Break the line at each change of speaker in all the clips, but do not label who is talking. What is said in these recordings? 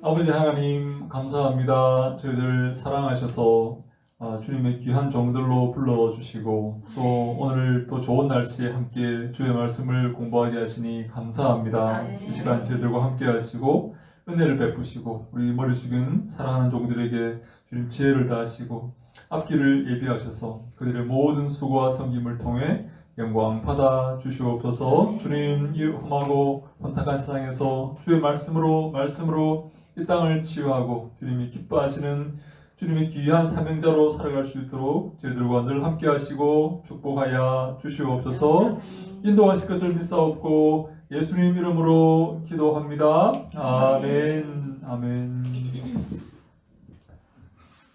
아버지 하나님 감사합니다. 저희들 사랑하셔서 주님의 귀한 종들로 불러주시고 또 오늘 또 좋은 날씨에 함께 주의 말씀을 공부하게 하시니 감사합니다. 이 시간 저희들과 함께 하시고 은혜를 베푸시고 우리 머리 숙인 사랑하는 종들에게 주님 지혜를 다하시고 앞길을 예비하셔서 그들의 모든 수고와 섬김을 통해 영광 받아 주시옵소서. 주님, 이 험하고 혼탁한 세상에서 주의 말씀으로 이 땅을 치유하고 주님이 기뻐하시는 주님의 귀한 사명자로 살아갈 수 있도록 저희들과 늘 함께 하시고 축복하여 주시옵소서. 인도하실 것을 믿사옵고 예수님 이름으로 기도합니다. 아멘. 아멘.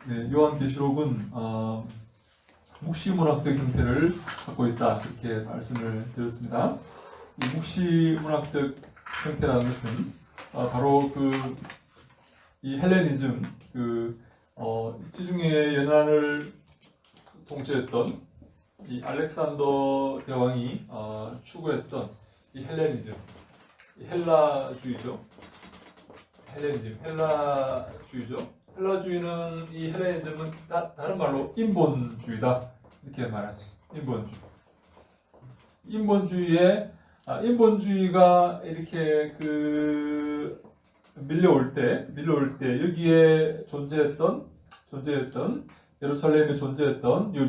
네, 요한계시록은 묵시문학적 형태를 갖고 있다, 이렇게 말씀을 드렸습니다. 이 묵시문학적 형태라는 것은 바로 이 헬레니즘, 지중해 연안을 통치했던 이 알렉산더 대왕이 추구했던 이 헬레니즘, 이 헬라주의죠. 헬라주의는 이 헬레니즘은 다른 말로 인본주의다, 이렇게 말하지. 인본주의가 이렇게 밀려올 때 여기에 존재했던 예루살렘에 존재했던 요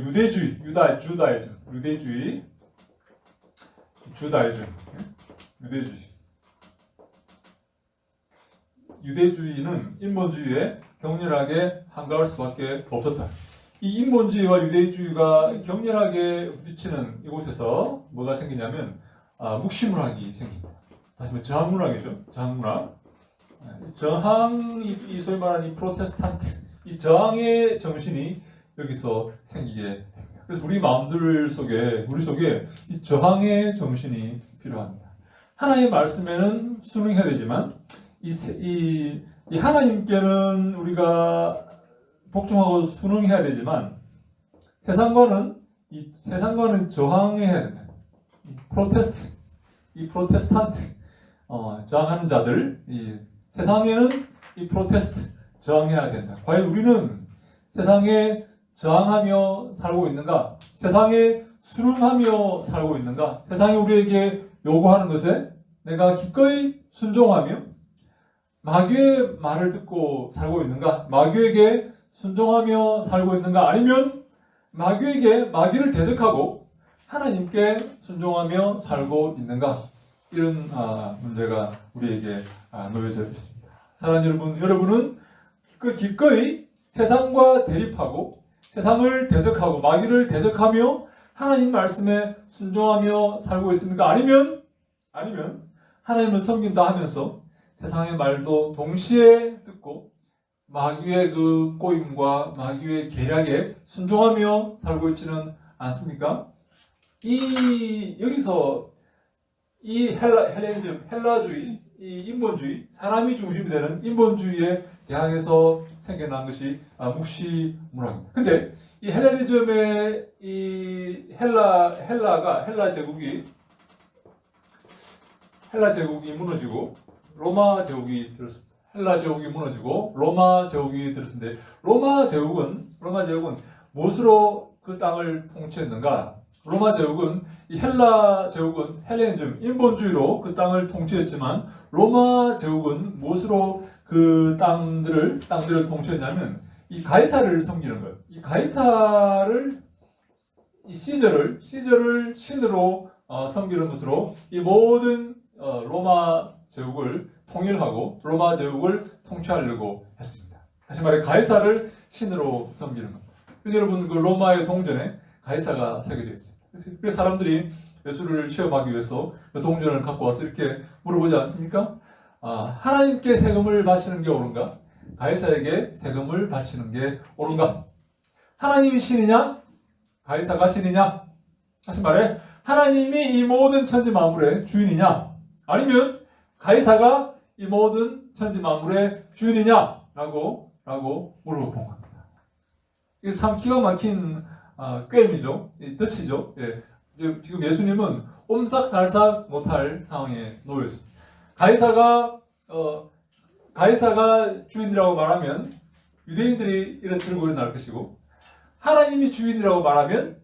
유대주의는 인본주의에 격렬하게 한가할 수밖에 없었다. 이 인본주의와 유대주의가 격렬하게 부딪히는 이곳에서 뭐가 생기냐면 묵시문학이 생깁니다. 다시 말해 저항문학이죠. 저항이 소위 말하는 이 프로테스탄트, 이 저항의 정신이 여기서 생기게 됩니다. 그래서 우리 마음들 속에 이 저항의 정신이 필요합니다. 하나님의 말씀에는 순응해야 되지만 이 하나님께는 우리가 복종하고 순응해야 되지만 세상과는 저항해야 된다. 프로테스탄트, 저항하는 자들, 세상에는 이 프로테스트, 저항해야 된다. 과연 우리는 세상에 저항하며 살고 있는가? 세상에 순응하며 살고 있는가? 세상이 우리에게 요구하는 것에 내가 기꺼이 순종하며 마귀의 말을 듣고 살고 있는가? 마귀에게 순종하며 살고 있는가? 아니면 마귀를 대적하고 하나님께 순종하며 살고 있는가? 이런 문제가 우리에게 놓여져 있습니다. 사랑하는 여러분은 기꺼이 세상과 대립하고 세상을 대적하고 마귀를 대적하며 하나님 말씀에 순종하며 살고 있습니까? 아니면 하나님을 섬긴다 하면서 세상의 말도 동시에 듣고 마귀의 꼬임과 마귀의 계략에 순종하며 살고 있지는 않습니까? 여기서 이 헬라주의, 이 인본주의, 사람이 중심이 되는 인본주의에 대항해서 생겨난 것이 묵시문학입니다. 근데 이 헬레니즘의 이 헬라 제국이 무너지고 로마 제국이 들었습니다. 헬라 제국이 무너지고 로마 제국이 들었는데 로마 제국은 무엇으로 그 땅을 통치했는가? 로마 제국은 이 헬라 제국은 헬레니즘, 인본주의로 그 땅을 통치했지만 로마 제국은 무엇으로 그 땅들을 통치했냐면 이 가이사를 섬기는 거예요. 이 가이사를 시저를 신으로 섬기는 것으로 이 모든 로마 제국을 통일하고 로마 제국을 통치하려고 했습니다. 다시 말해 가이사를 신으로 섬기는 겁니다. 그래서 여러분 로마의 동전에 가이사가 새겨져 있습니다. 그래서 사람들이 예수를 시험하기 위해서 그 동전을 갖고 와서 이렇게 물어보지 않습니까? 하나님께 세금을 바치는 게 옳은가? 가이사에게 세금을 바치는 게 옳은가? 하나님이 신이냐? 가이사가 신이냐? 다시 말해 하나님이 이 모든 천지 만물의 주인이냐? 아니면 가이사가 이 모든 천지 만물의 주인이냐? 라고 물어본 겁니다. 이게 참 기가 막힌 꿰이죠. 덫이죠. 예. 지금 예수님은 옴삭달삭 못할 상황에 놓여 있습니다. 가이사가 주인이라고 말하면 유대인들이 이렇게 들고 일어날 것이고, 하나님이 주인이라고 말하면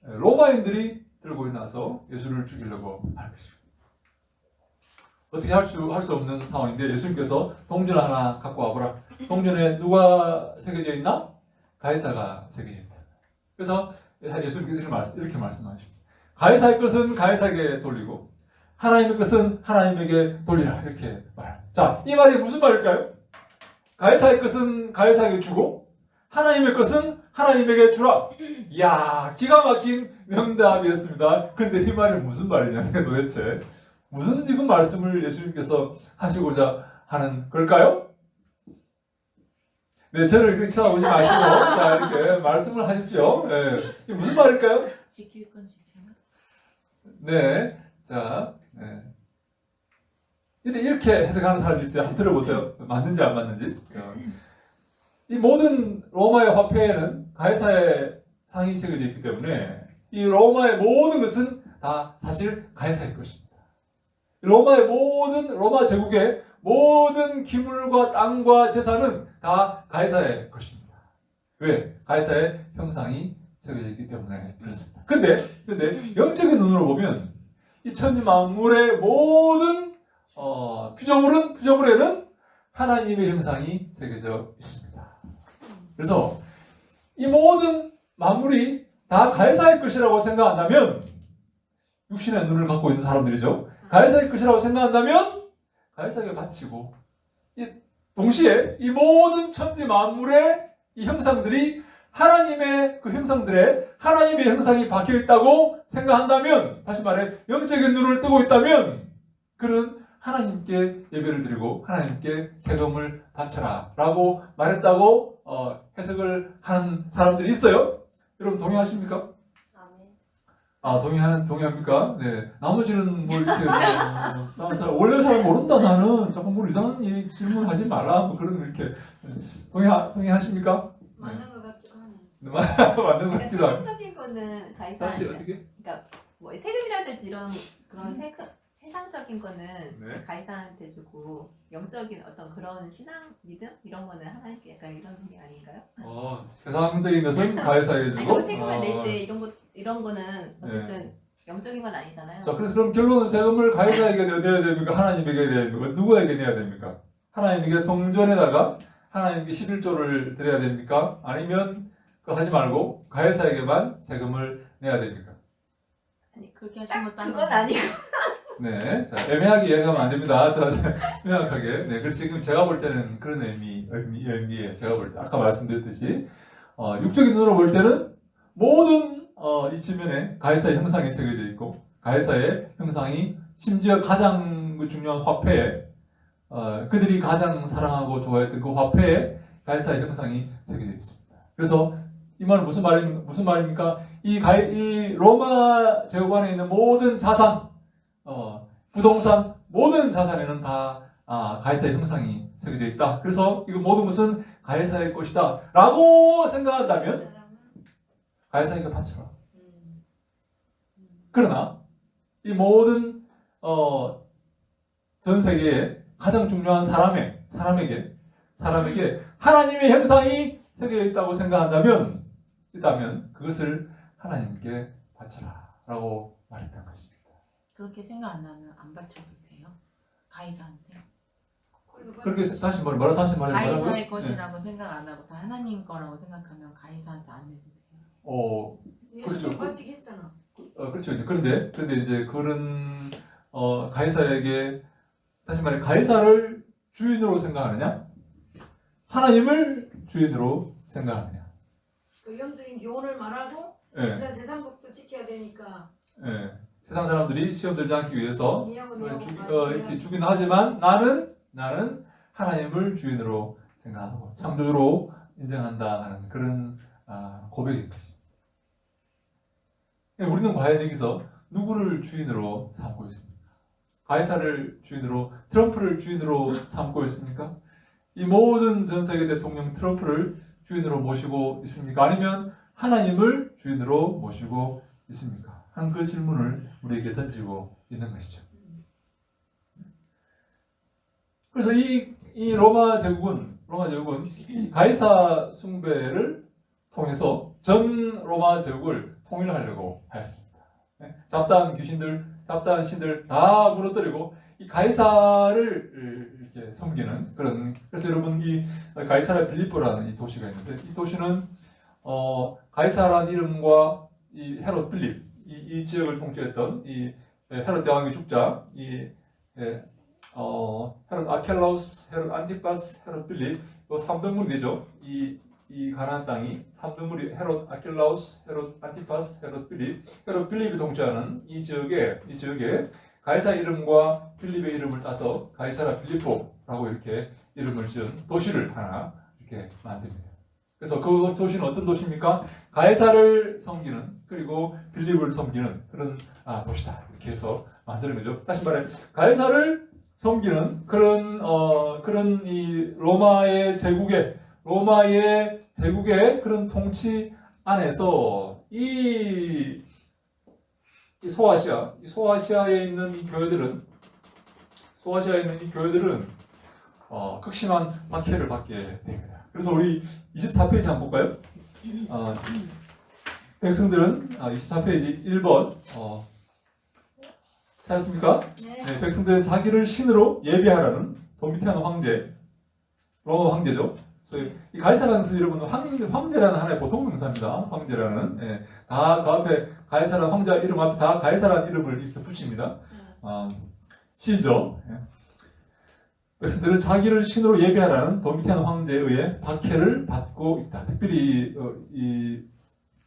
로마인들이 들고 일어나서 예수를 죽이려고 할 것이고, 어떻게 할 수 없는 상황인데 예수님께서 동전 하나 갖고 와보라. 동전에 누가 새겨져 있나? 가이사가 새겨져 있다. 그래서 예수님께서 이렇게 말씀하십니다. 가이사의 것은 가이사에게 돌리고 하나님의 것은 하나님에게 돌리라. 이렇게 말. 자, 이 말이 무슨 말일까요? 가이사의 것은 가이사에게 주고 하나님의 것은 하나님에게 주라. 이야, 기가 막힌 명답이었습니다. 근데 이 말이 무슨 말이냐면 도대체 무슨 지금 말씀을 예수님께서 하시고자 하는 걸까요? 네, 저를 이렇게 쳐다보지 마시고 자, 이렇게 말씀을 하십시오. 네, 이게 무슨 말일까요?
지킬 건 지켜라.
네, 자, 네. 이렇게 해석하는 사람이 있어요. 한번 들어보세요. 맞는지 안 맞는지. 자, 이 모든 로마의 화폐에는 가이사의 상이 새겨져 있기 때문에 이 로마의 모든 것은 다 사실 가이사의 것입니다. 로마 제국의 모든 기물과 땅과 재산은 다 가이사의 것입니다. 왜? 가이사의 형상이 새겨져 있기 때문에 그렇습니다. 근데 영적인 눈으로 보면 이 천지 만물의 모든 피조물에는 하나님의 형상이 새겨져 있습니다. 그래서 이 모든 만물이 다 가이사의 것이라고 생각한다면, 육신의 눈을 갖고 있는 사람들이죠. 가이사의 것이라고 생각한다면 가이사에게 바치고, 동시에 이 모든 천지 만물의 이 형상들이 하나님의 그 형상들에 하나님의 형상이 박혀 있다고 생각한다면, 다시 말해 영적인 눈을 뜨고 있다면 그는 하나님께 예배를 드리고 하나님께 세금을 바쳐라 라고 말했다고 해석을 하는 사람들이 있어요. 여러분 동의하십니까? 동의합니까? 네. 나머지는 뭐 이렇게, 원래 잘 모른다, 나는. 자꾸 뭐 이상한 질문 하지 말라. 뭐 그런, 이렇게. 동의하십니까?
맞는 것 같기도 하네.
맞는 것 같기도 하고.
세상적인 거는 가이사
다시
아니야.
어떻게?
그러니까 뭐 세금이라든지 이런 그런 세상적인 거는
네.
가이사한테 주고, 영적인 어떤 그런 신앙 믿음 이런 거는 하나님께 약간 이런 게 아닌가요?
세상적인 것은 가이사에게 주고.
아니 뭐 세금을 낼 때 이런 거는 어쨌든 영적인 건 아니잖아요.
자, 그래서 그럼 결론은 세금을 가이사에게 내야 됩니까? 하나님에게 내야 됩니까? 누구에게 내야 됩니까? 하나님에게 성전에다가 하나님께 11조를 드려야 됩니까? 아니면 그거 하지 말고 가이사에게만 세금을 내야 됩니까?
아니 그렇게 하신 것도
그건 아니고.
네, 자, 애매하게 이야기하면 안 됩니다. 자, 명확하게. 네, 그래서 지금 제가 볼 때는 그런 의미예요. 제가 볼 때. 아까 말씀드렸듯이, 육적인 눈으로 볼 때는 모든, 이 지면에 가이사의 형상이 새겨져 있고, 가이사의 형상이 심지어 가장 중요한 화폐에, 그들이 가장 사랑하고 좋아했던 그 화폐에 가이사의 형상이 새겨져 있습니다. 그래서 이 말은 무슨 말입니까? 이 로마 제국 안에 있는 모든 자산, 부동산, 모든 자산에는 다 가이사의 형상이 새겨져 있다. 그래서 이거 모든 것은 가이사의 것이다 라고 생각한다면 가이사에게 바쳐라. 그러나 이 모든 전 세계의 가장 중요한 사람에게 하나님의 형상이 새겨져 있다고 생각한다면 그것을 하나님께 바쳐라 라고 말했던 것입니다.
그렇게 생각 안 하면 안 바쳐도 돼요? 가이사한테?
그렇게 다시 말해.
가이사의 것이라고 생각 안 하고 다 하나님 거라고 생각하면 가이사한테 안 해도 돼요?
그렇죠.
반칙했잖아.
그렇죠. 그런데 이제 그런 가이사에게, 다시 말해 가이사를 주인으로 생각하느냐, 하나님을 주인으로 생각하느냐.
그 영적인 교훈을 말하고
예,
일단 세상법도 지켜야 되니까
예. 세상 사람들이 시험 들지 않기 위해서
니하고
이렇게 주긴 하지만 나는 하나님을 주인으로 생각하고 창조주로 인정한다 하는 그런 고백인 것이. 우리는 과연 여기서 누구를 주인으로 삼고 있습니까? 가이사를 주인으로, 트럼프를 주인으로 삼고 있습니까? 이 모든 전 세계 대통령 트럼프를 주인으로 모시고 있습니까? 아니면 하나님을 주인으로 모시고 있습니까? 한 그 질문을 우리에게 던지고 있는 것이죠. 그래서 이 이 로마 제국은 가이사 숭배를 통해서 전 로마 제국을 통일하려고 하였습니다. 잡다한 귀신들, 잡다한 신들 다 무너뜨리고 이 가이사를 이렇게 섬기는 그런. 그래서 여러분 이 가이사라 빌립보라는 이 도시가 있는데 이 도시는 가이사라는 이름과 이 헤롯 빌립 이 지역을 통치했던 이 헤롯 대왕의 죽자 헤롯 아켈라우스, 헤롯 안티파스, 헤롯 빌립 이 3등분이 되죠. 이 가나안 땅이 3등분이 헤롯 아켈라우스, 헤롯 안티파스, 헤롯 빌립. 헤롯 빌립이 통치하는 이 지역에 가이사 이름과 빌립의 이름을 따서 가이사라 빌립보라고 이렇게 이름을 지은 도시를 하나 이렇게 만듭니다. 그래서 그 도시는 어떤 도시입니까? 가이사를 섬기는 그리고 빌립을 섬기는 그런 도시다 이렇게 해서 만드는 거죠. 다시 말해 가이사를 섬기는 그런 이 로마의 제국의 그런 통치 안에서 이 소아시아에 있는 이 교회들은 극심한 박해를 받게 됩니다. 그래서 우리 24페이지 한번 볼까요? 백성들은 24페이지 1번 찾았습니까?
네.
네, 백성들은 자기를 신으로 예배하라는 도미티안 황제, 로마 황제죠. 이 가이사라는 뜻은 여러분 황제라는 하나의 보통 명사입니다. 황제라는 다 그 앞에 가이사라 황제 이름 앞에 다 가이사라는 이름을 이렇게 붙입니다. 시죠. 백성들은 자기를 신으로 예배하라는 도미티안 황제에 의해 박해를 받고 있다. 특별히 이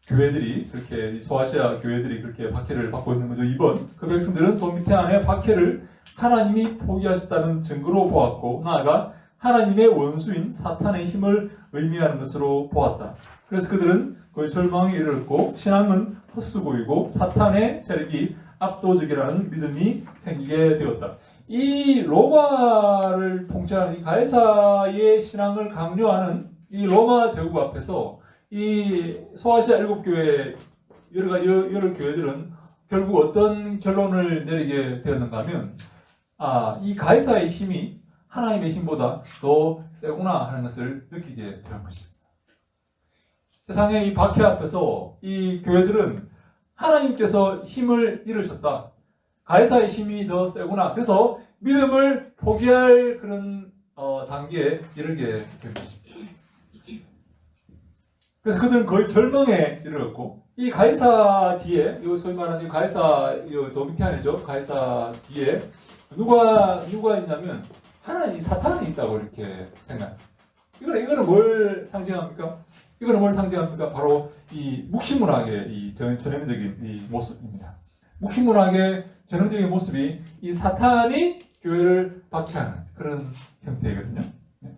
교회들이 그렇게 소아시아 교회들이 그렇게 박해를 받고 있는 거죠. 2번 그 백성들은 도미티안의 박해를 하나님이 포기하셨다는 증거로 보았고 나아가 하나님의 원수인 사탄의 힘을 의미하는 것으로 보았다. 그래서 그들은 거의 절망에 이르렀고 신앙은 헛수고이고 사탄의 세력이 압도적이라는 믿음이 생기게 되었다. 이 로마를 통치하는 이 가이사의 신앙을 강요하는 이 로마 제국 앞에서 이 소아시아 7교회 여러 교회들은 결국 어떤 결론을 내리게 되었는가 하면 이 가이사의 힘이 하나님의 힘보다 더 세구나 하는 것을 느끼게 된 것입니다. 세상의 이 박해 앞에서 이 교회들은 하나님께서 힘을 잃으셨다. 가이사의 힘이 더 세구나. 그래서 믿음을 포기할 그런 단계에 이르게 된 것입니다. 그래서 그들은 거의 절망에 이르렀고 이 가이사 뒤에 이 소위 말하는 이 가이사 도미티안이죠. 가이사 뒤에 누가 있냐면 하나님 사탄이 있다고 이렇게 생각합니다. 이거는 뭘 상징합니까? 바로 이 묵시문학의 이 전형적인 이 모습입니다. 묵시문학의 전형적인 모습이 이 사탄이 교회를 박해하는 그런 형태거든요.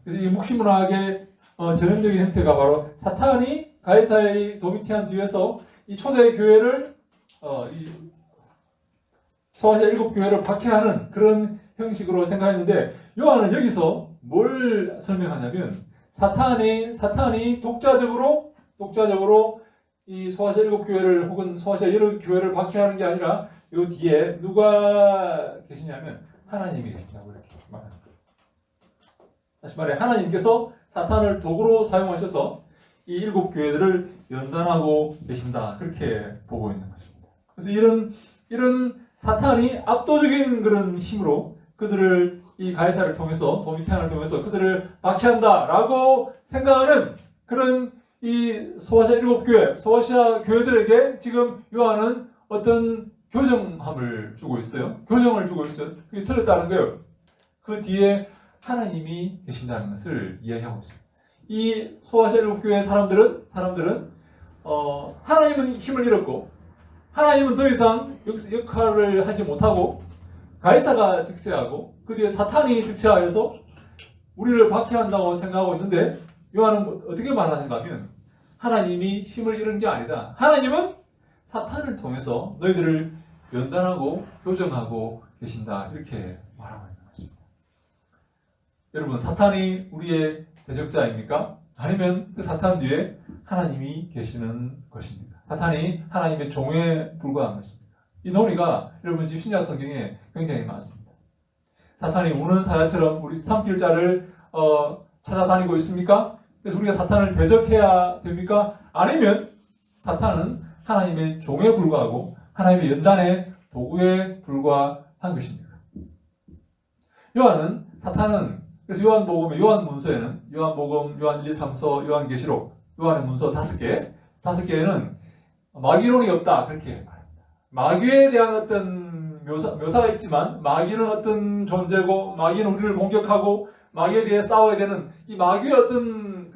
그래서 이 묵시문학의 전형적인 형태가 바로 사탄이 가이사의 도미티안 뒤에서 이 초대 교회를 이 소아시아 7교회를 박해하는 그런 형식으로 생각했는데 요한은 여기서 뭘 설명하냐면 사탄이 독자적으로 이 소아시아 7교회를 혹은 소아시아 여러 교회를 박해하는 게 아니라 요 뒤에 누가 계시냐면 하나님이 계신다고 이렇게 말합니다. 다시 말해 하나님께서 사탄을 도구로 사용하셔서 이 7교회들을 연단하고 계신다 그렇게 보고 있는 것입니다. 그래서 이런 사탄이 압도적인 그런 힘으로 그들을 이 가이사를 통해서 도미티안을 통해서 그들을 박해한다라고 생각하는 그런 이 소아시아 7교회, 소아시아 교회들에게 지금 요한은 어떤 교정함을 주고 있어요. 교정을 주고 있어요. 그게 틀렸다는 거예요. 그 뒤에 하나님이 계신다는 것을 이야기하고 있습니다. 이 소아시아 7교회 사람들은 하나님은 힘을 잃었고 하나님은 더 이상 역할을 하지 못하고 가이사가 득세하고 그 뒤에 사탄이 득세하여서 우리를 박해한다고 생각하고 있는데 요한은 어떻게 말하는가 하면 하나님이 힘을 잃은 게 아니다. 하나님은 사탄을 통해서 너희들을 연단하고 교정하고 계신다. 이렇게 말하고 있는 것입니다. 여러분 사탄이 우리의 대적자입니까? 아니면 그 사탄 뒤에 하나님이 계시는 것입니까? 사탄이 하나님의 종에 불과한 것입니다. 이 논의가 여러분 지금 신약 성경에 굉장히 많습니다. 사탄이 우는 사자처럼 우리 삼킬자를 찾아다니고 있습니까? 그래서 우리가 사탄을 대적해야 됩니까? 아니면 사탄은 하나님의 종에 불과하고 하나님의 연단의 도구에 불과한 것입니다. 사탄은 그래서 요한복음의 요한문서에는 요한복음, 요한 1, 2, 3서, 요한계시록, 요한의 문서 5개에는 마귀론이 없다 그렇게 말합니다. 마귀에 대한 어떤 묘사가 있지만 마귀는 어떤 존재고 마귀는 우리를 공격하고 마귀에 대해 싸워야 되는 이 마귀의 어떤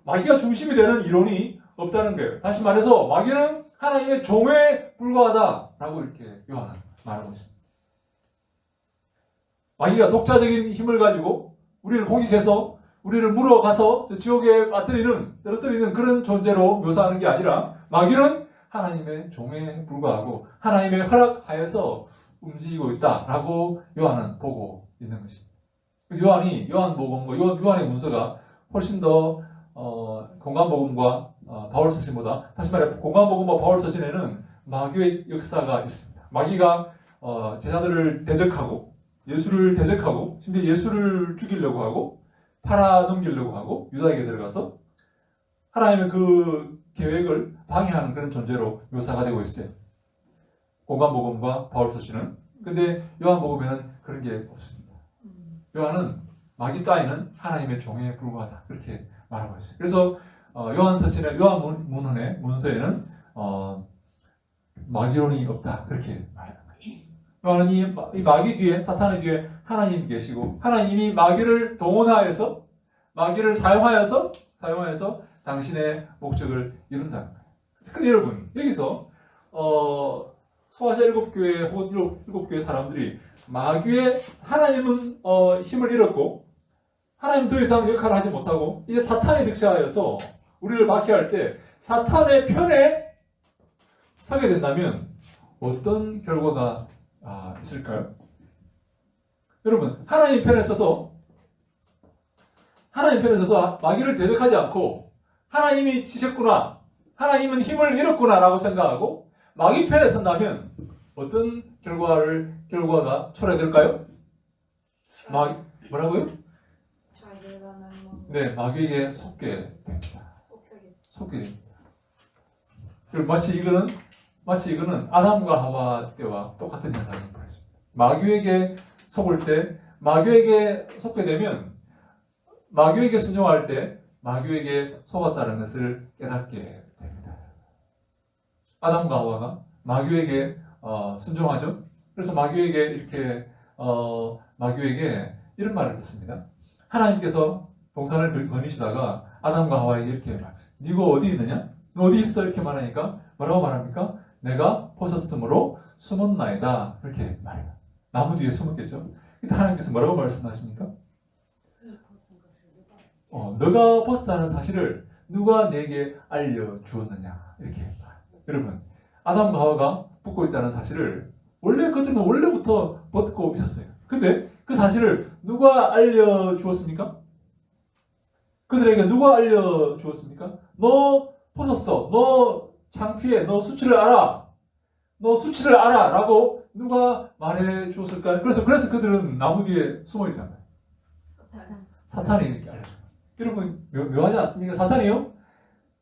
마귀가 중심이 되는 이론이 없다는 거예요. 다시 말해서 마귀는 하나님의 종에 불과하다라고 이렇게 요한은 말하고 있습니다. 마귀가 독자적인 힘을 가지고 우리를 공격해서 우리를 물어가서 지옥에 떨어뜨리는 그런 존재로 묘사하는 게 아니라 마귀는 하나님의 종에 불과하고 하나님의 허락하에서 움직이고 있다라고 요한은 보고 있는 것입니다. 그래서 요한복음과 요한의 문서가 훨씬 더 공관복음과 바울 서신보다 다시 말해 공관복음과 바울 서신에는 마귀의 역사가 있습니다. 마귀가 제자들을 대적하고 예수를 대적하고 심지어 예수를 죽이려고 하고 팔아넘기려고 하고 유다에게 들어가서 하나님의 그 계획을 방해하는 그런 존재로 묘사가 되고 있어요. 공관복음과 바울 서신은. 근데 요한복음에는 그런 게 없습니다. 요한은 마귀 따위는 하나님의 종에 불과하다 그렇게 말하고 있어요. 그래서 요한서신의 요한문헌의 문서에는 마귀론이 없다 그렇게 말합니다. 요한은 이 마귀 뒤에 사탄의 뒤에 하나님이 계시고 하나님이 마귀를 동원하여서 마귀를 사용하여서 당신의 목적을 이룬다는 거예요. 그런데 여러분 여기서 소아시아 7교회 혹은 7교회 사람들이 마귀의 하나님은 힘을 잃었고 하나님 더 이상 역할을 하지 못하고 이제 사탄이 득세하여서 우리를 박해할 때 사탄의 편에 서게 된다면 어떤 결과가 있을까요? 여러분 하나님 편에 서서 마귀를 대적하지 않고 하나님이 지셨구나 하나님은 힘을 잃었구나 라고 생각하고 마귀 편에 선다면 어떤 결과가 초래될까요? 뭐라고요? 네, 마귀에게 속게 됩니다. 속게 됩니다. 그리고 마치 이거는 아담과 하와 때와 똑같은 현상이 벌어집니다. 마귀에게 속을 때, 마귀에게 속게 되면, 마귀에게 순종할 때, 마귀에게 속았다는 것을 깨닫게 됩니다. 아담과 하와가 마귀에게 순종하죠. 그래서 마귀에게 이런 말을 듣습니다. 하나님께서 동산을 거니시다가 아담과 하와에게 이렇게 말합니다. 네가 어디 있느냐? 너 어디 있어? 이렇게 말하니까 뭐라고 말합니까? 내가 벗었으므로 숨었나이다. 이렇게 말해요. 나무 뒤에 숨었겠죠. 그때 하나님께서 뭐라고 말씀하십니까? 너가 벗었다는 사실을 누가 내게 알려주었느냐. 이렇게 말해요. 여러분, 아담과 하와가 벗고 있다는 사실을 그들은 원래부터 벗고 있었어요. 근데 그 사실을 누가 알려주었습니까? 그들에게 누가 알려주었습니까? 너 벗었어. 너 창피해. 너 수치를 알아. 라고 누가 말해주었을까요? 그래서 그들은 나무 뒤에 숨어 있단 말이에요. 사탄이 이렇게 알려줘요. 여러분, 묘하지 않습니까? 사탄이요?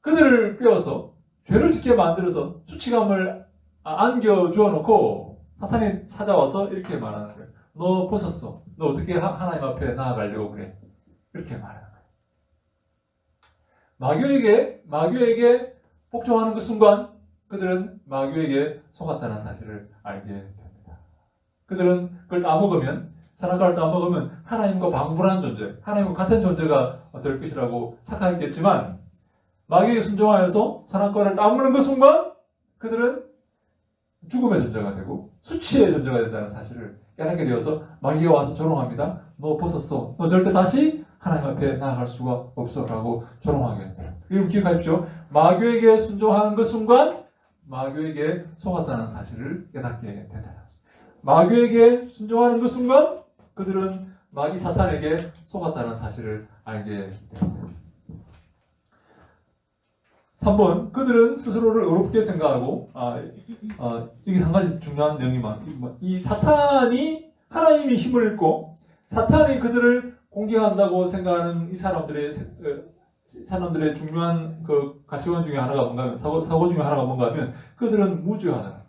그들을 빼어서 죄를 짓게 만들어서 수치감을 안겨주어 놓고 사탄이 찾아와서 이렇게 말하는 거예요. 너 벗었어. 너 어떻게 하나님 앞에 나아가려고 그래? 이렇게 말하는 거예요. 마귀에게 복종하는 그 순간 그들은 마귀에게 속았다는 사실을 알게 됩니다. 그들은 그걸 따먹으면 선악과를 따먹으면 하나님과 방불한 존재, 하나님과 같은 존재가 될 것이라고 착각했겠지만 마귀에게 순종하여서 선악과를 따먹는 그 순간 그들은 죽음의 존재가 되고 수치의 존재가 된다는 사실을 깨닫게 되어서 마귀가 와서 조롱합니다. 너 벗었어. 너 절대 다시 하나님 앞에 나아갈 수가 없어 라고 조롱하게 돼요. 여러분 기억하십시오. 마귀에게 순종하는 그 순간 마귀에게 속았다는 사실을 깨닫게 된다. 마귀에게 순종하는 그 순간 그들은 마귀 사탄에게 속았다는 사실을 알게 됩니다. 3번, 그들은 스스로를 어렵게 생각하고, 이게 한 가지 중요한 내용이만, 이 사탄이 하나님이 힘을 잃고, 사탄이 그들을 공개한다고 생각하는 이 사람들의 중요한 그 가치관 중에 하나가 뭔가 하면, 사고 중에 하나가 뭔가 하면 그들은 무죄하다.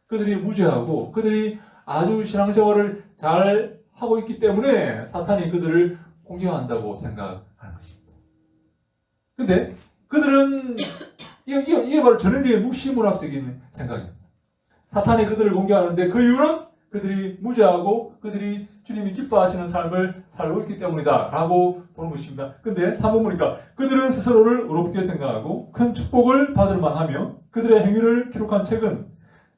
그들이 무죄하고 그들이 아주 신앙생활을 잘 하고 있기 때문에 사탄이 그들을 공개한다고 생각하는 것입니다. 근데 그들은 이게 바로 전형적인 무시문학적인 생각입니다. 사탄이 그들을 공개하는데 그 이유는 그들이 무죄하고 그들이 주님이 기뻐하시는 삶을 살고 있기 때문이다 라고 보는 것입니다. 근데 3번 보니까 그들은 스스로를 의롭게 생각하고 큰 축복을 받을 만하며 그들의 행위를 기록한 책은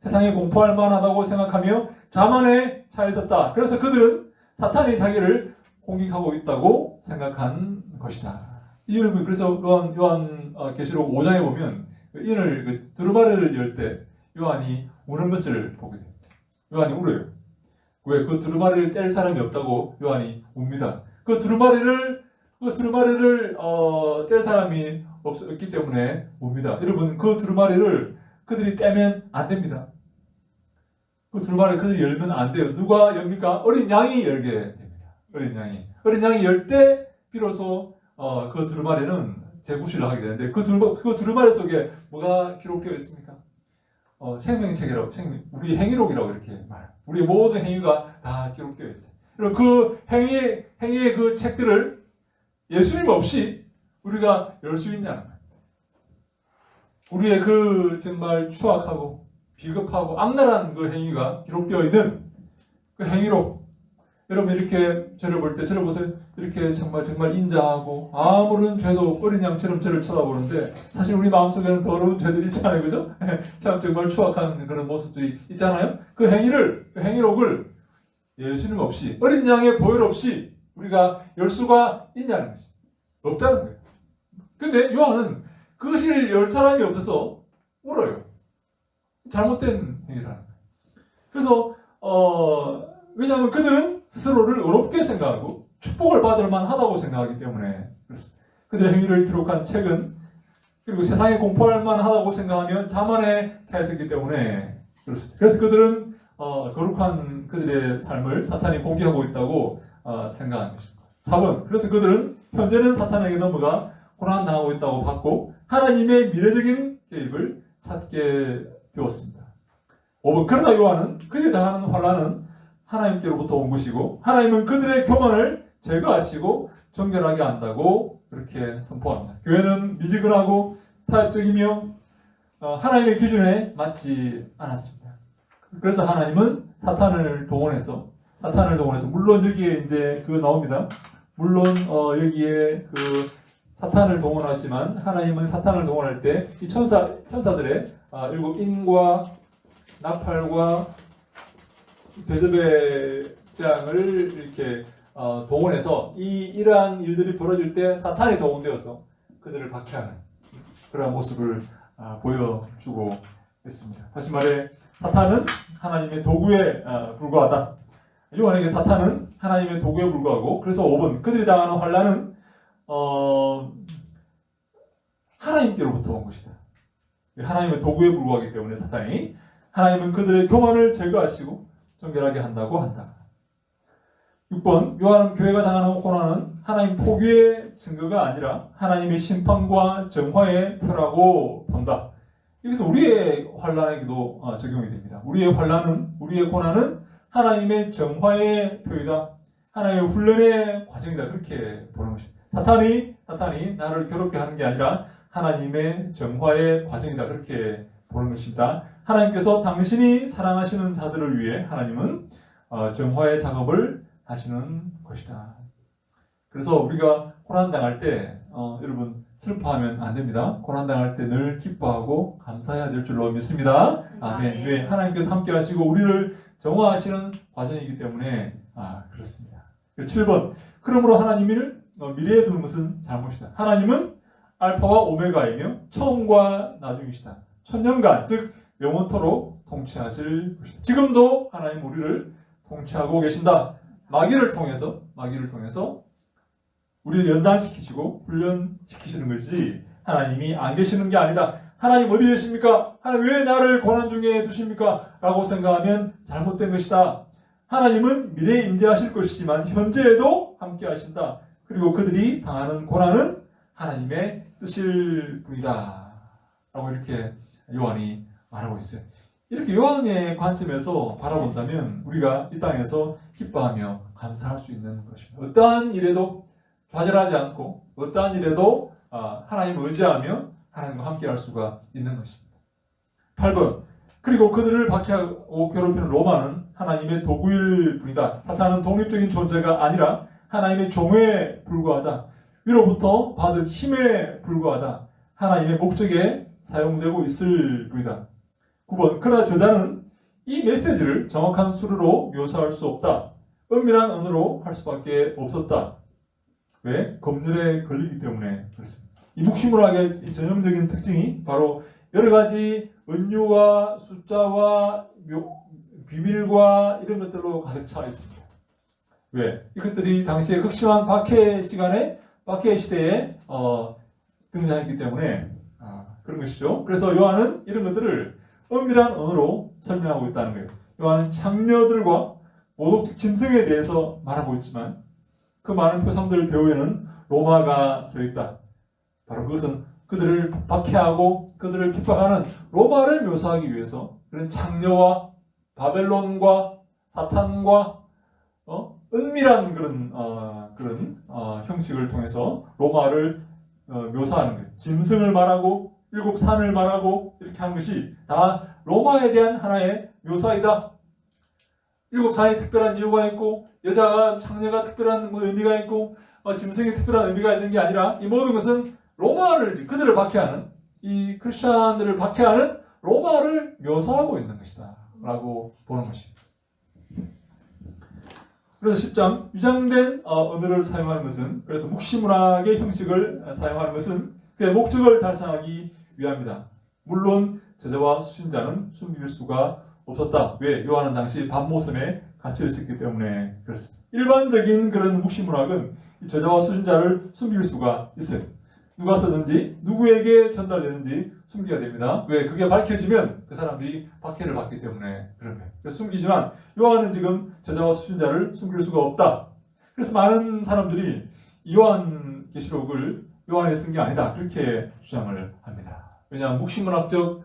세상에 공포할 만하다고 생각하며 자만에 차 있었다. 그래서 그들은 사탄이 자기를 공격하고 있다고 생각한 것이다. 여러분, 그래서 요한 계시록 5장에 보면 인을 두루마리를 열 때 요한이 우는 것을 보게 됩니다. 요한이 울어요. 왜? 그 두루마리를 뗄 사람이 없다고 요한이 웁니다. 그 두루마리를 뗄 사람이 없기 때문에 웁니다. 여러분, 그 두루마리를 그들이 떼면 안 됩니다. 그 두루마리를 그들이 열면 안 돼요. 누가 엽니까? 어린 양이 열게 됩니다. 어린 양이 열 때 비로소 그 두루마리는 재구실을 하게 되는데 그 두루마리 속에 뭐가 기록되어 있습니까? 생명책이라고, 우리 행위록이라고 이렇게 말해요. 우리 모든 행위가 다 기록되어 있어요. 그리고 그 행위의 그 책들을 예수님 없이 우리가 열 수 있냐는 거예요. 우리의 그 정말 추악하고 비겁하고 악랄한 그 행위가 기록되어 있는 그 행위록. 여러분, 이렇게 저를 볼 때, 저를 보세요. 이렇게 정말 인자하고 아무런 죄도 어린 양처럼 저를 쳐다보는데 사실 우리 마음속에는 더러운 죄들이 있잖아요. 그죠? 참 정말 추악한 그런 모습들이 있잖아요. 그 행위록을 예수님 없이, 어린 양의 보혈 없이 우리가 열 수가 있냐는 것입니다. 없다는 거예요. 근데 요한은 그것을 열 사람이 없어서 울어요. 잘못된 행위라는 거예요. 그래서 왜냐하면 그들은 스스로를 의롭게 생각하고 축복을 받을 만하다고 생각하기 때문에 그렇습니다. 그들의 행위를 기록한 책은 그리고 세상에 공포할 만하다고 생각하면 자만에 차 있었기 때문에 그렇습니다. 그래서 그들은 거룩한 그들의 삶을 사탄이 공개하고 있다고 생각하는 것입니다. 4번, 그래서 그들은 현재는 사탄에게 넘어가 고난당하고 있다고 봤고 하나님의 미래적인 개입을 찾게 되었습니다. 5번, 그러나 요한은 그들이 당하는 환난은 하나님께로부터 온 것이고 하나님은 그들의 교만을 제거하시고 정결하게 한다고 그렇게 선포합니다. 교회는 미지근하고 타협적이며 하나님의 기준에 맞지 않았습니다. 그래서 하나님은 사탄을 동원해서 물론 여기에 이제 나옵니다. 물론 여기에 그 사탄을 동원하지만 하나님은 사탄을 동원할 때 이 천사들의 일곱 인과 나팔과 대접의 재앙을 이렇게 동원해서 이러한 일들이 벌어질 때 사탄이 동원되어서 그들을 박해하는 그러한 모습을 보여주고 있습니다. 다시 말해 사탄은 하나님의 도구에 불과하다. 요한에게 사탄은 하나님의 도구에 불과하고 그래서 5번 그들이 당하는 환난은 하나님께로부터 온 것이다. 하나님의 도구에 불과하기 때문에 사탄이 하나님은 그들의 교만을 제거하시고 정결하게 한다고 한다. 6번 요한은 교회가 당하는 고난은 하나님 포기의 증거가 아니라 하나님의 심판과 정화의 표라고 본다. 여기서 우리의 환난에게도 적용이 됩니다. 우리의 고난은 하나님의 정화의 표이다. 하나님의 훈련의 과정이다. 그렇게 보는 것입니다. 사탄이 나를 괴롭게 하는 게 아니라 하나님의 정화의 과정이다. 그렇게 보는 것입니다. 하나님께서 당신이 사랑하시는 자들을 위해 하나님은 정화의 작업을 하시는 것이다. 그래서 우리가 고난당할 때 여러분 슬퍼하면 안 됩니다. 고난당할 때 늘 기뻐하고 감사해야 될 줄로 믿습니다. 아멘. 왜? 하나님께서 함께 하시고 우리를 정화하시는 과정이기 때문에 그렇습니다. 7번 그러므로 하나님을 미래에 두는 것은 잘못이다. 하나님은 알파와 오메가이며 처음과 나중이시다. 천년간 즉 영원토록 통치하실 것이다. 지금도 하나님 우리를 통치하고 계신다. 마귀를 통해서 우리를 연단시키시고 훈련시키시는 것이지 하나님이 안 계시는 게 아니다. 하나님 어디 계십니까? 하나님 왜 나를 고난 중에 두십니까? 라고 생각하면 잘못된 것이다. 하나님은 미래에 임재하실 것이지만 현재에도 함께 하신다. 그리고 그들이 당하는 고난은 하나님의 뜻일 뿐이다. 라고 이렇게 요한이 말하고 있어요. 이렇게 요한의 관점에서 바라본다면 우리가 이 땅에서 기뻐하며 감사할 수 있는 것입니다. 어떠한 일에도 좌절하지 않고 어떠한 일에도 하나님을 의지하며 하나님과 함께 할 수가 있는 것입니다. 8번 그리고 그들을 박해하고 괴롭히는 로마는 하나님의 도구일 뿐이다. 사탄은 독립적인 존재가 아니라 하나님의 종에 불과하다. 위로부터 받은 힘에 불과하다. 하나님의 목적에 사용되고 있을 뿐이다. 9번 그러나 저자는 이 메시지를 정확한 수로로 묘사할 수 없다. 은밀한 언어로 할 수밖에 없었다. 왜? 검열에 걸리기 때문에 그렇습니다. 이 묵시문학의 전형적인 특징이 바로 여러 가지 은유와 숫자와 비밀과 이런 것들로 가득 차 있습니다. 왜? 이것들이 당시에 극심한 박해 시대에 등장했기 때문에 그런 것이죠. 그래서 요한은 이런 것들을 은밀한 언어로 설명하고 있다는 거예요. 요한은 창녀들과 모독적 짐승에 대해서 말하고 있지만 그 많은 표상들 배후에는 로마가 서 있다. 바로 그것은 그들을 박해하고 그들을 핍박하는 로마를 묘사하기 위해서 그런 창녀와 바벨론과 사탄과 은밀한 그런 형식을 통해서 로마를 묘사하는 거예요. 짐승을 말하고 일곱 산을 말하고 이렇게 하는 것이 다 로마에 대한 하나의 묘사이다. 일곱 산이 특별한 이유가 있고 여자가 창녀가 특별한 의미가 있고 짐승이 특별한 의미가 있는 게 아니라 이 모든 것은 로마를 그들을 박해하는 이 크리스천들을 박해하는 로마를 묘사하고 있는 것이다 라고 보는 것입니다. 그래서 10장 위장된 언어를 사용하는 것은 그래서 묵시문학의 형식을 사용하는 것은 그의 목적을 달성하기 위함이다. 물론 저자와 수신자는 숨길 수가 없었다. 왜? 요한은 당시 밤모섬에 갇혀 있었기 때문에 그렇습니다. 일반적인 그런 묵시문학은 저자와 수신자를 숨길 수가 있어요. 누가 쓰든지 누구에게 전달되는지 숨기게 됩니다. 왜? 그게 밝혀지면 그 사람들이 박해를 받기 때문에 그런 거예요. 그래서 숨기지만 요한은 지금 저자와 수신자를 숨길 수가 없다. 그래서 많은 사람들이 요한계시록을 요한이 쓴 게 아니다. 그렇게 주장을 합니다. 왜냐하면 묵시문학적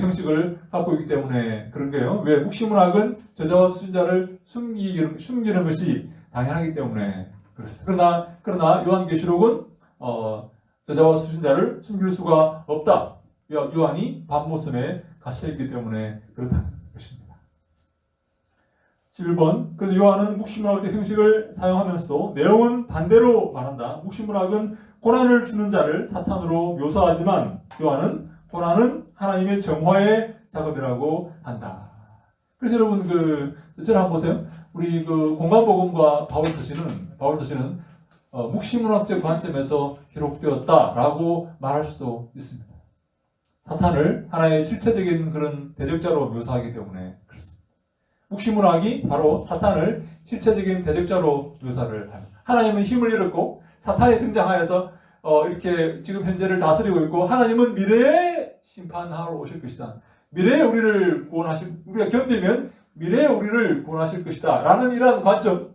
형식을 갖고 있기 때문에 그런 거예요. 왜? 묵시문학은 저자와 수신자를 숨기는 것이 당연하기 때문에 그렇습니다. 그러나 요한계시록은 저자와 수신자를 숨길 수가 없다. 요한이 밤모섬에 갇혀있기 때문에 그렇다는 것입니다. 11번 그래서 요한은 묵시문학적 형식을 사용하면서도 내용은 반대로 말한다. 묵시문학은 고난을 주는 자를 사탄으로 묘사하지만 요한은 고난은 하나님의 정화의 작업이라고 한다. 그래서 여러분 저를 한번 보세요. 우리 공간복음과 바울서신은 묵시문학적 관점에서 기록되었다라고 말할 수도 있습니다. 사탄을 하나의 실체적인 그런 대적자로 묘사하기 때문에 그렇습니다. 묵시문학이 바로 사탄을 실체적인 대적자로 묘사를 합니다. 하나님은 힘을 잃었고 사탄이 등장하여서 이렇게 지금 현재를 다스리고 있고 하나님은 미래에 심판하러 오실 것이다. 미래에 우리가 견디면 미래에 우리를 구원하실 것이다. 라는 이러한 관점.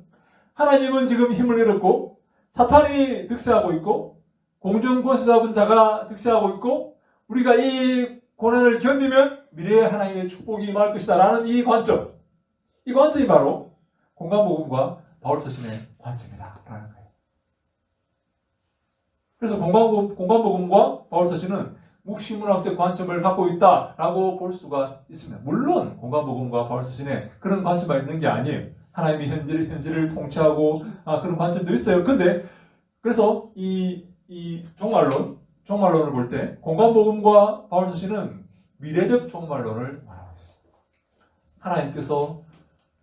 하나님은 지금 힘을 잃었고 사탄이 득세하고 있고 공중권세 잡은 자가 득세하고 있고 우리가 이 고난을 견디면 미래에 하나님의 축복이 임할 것이다 라는 이 관점이 바로 공간복음과 바울서신의 관점이다 라는 거예요. 그래서 공간복음과 바울서신은 묵시문학적 관점을 갖고 있다라고 볼 수가 있습니다. 물론 공간복음과 바울서신에 그런 관점만 있는 게 아니에요. 하나님이 현재를 통치하고 그런 관점도 있어요. 근데 그래서 이 종말론을 볼 때 공간복음과 바울서신은 미래적 종말론을 말하고 있어요. 하나님께서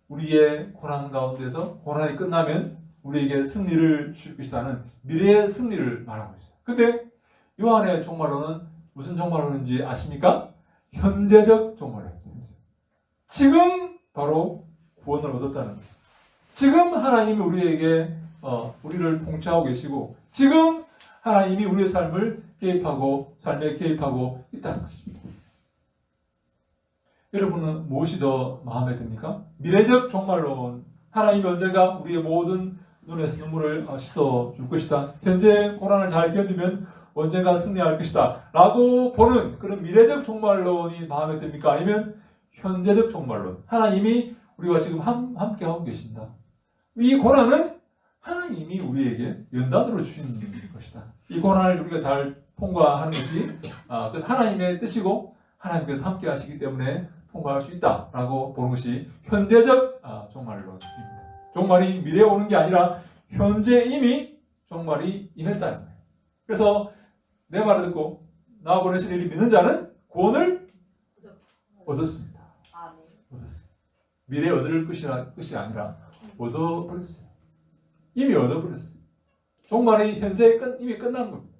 우리의 고난 가운데서 고난이 끝나면 우리에게 승리를 주실 것이라는 미래의 승리를 말하고 있어요. 근데 요한의 종말론은 무슨 종말론인지 아십니까? 현재적 종말론입니다. 지금 바로 구원을 얻었다는 거예요. 지금 하나님이 우리에게 우리를 통치하고 계시고 지금 하나님이 우리의 삶에 개입하고 있다는 것입니다. 여러분은 무엇이 더 마음에 듭니까? 미래적 종말론, 하나님이 언젠가 우리의 모든 눈에서 눈물을 씻어줄 것이다. 현재 고난을 잘 견디면 언젠가 승리할 것이다. 라고 보는 그런 미래적 종말론이 마음에 듭니까? 아니면 현재적 종말론, 하나님이 우리와 지금 함께 하고 계신다. 이 고난은 하나님이 우리에게 연단으로 주신 것이다. 이 고난을 우리가 잘 통과하는 것이 하나님의 뜻이고 하나님께서 함께 하시기 때문에 통과할 수 있다라고 보는 것이 현재적 종말론입니다. 종말이 미래에 오는 게 아니라 현재 이미 종말이 임했다는 거예요. 그래서 내 말을 듣고 나 보내신 이를 믿는 자는 구원을 얻었습니다. 얻었어요. 미래에 얻을 것이 아니라 얻어버렸어요. 이미 얻어버렸어요. 종말이 현재 이미 끝난 겁니다.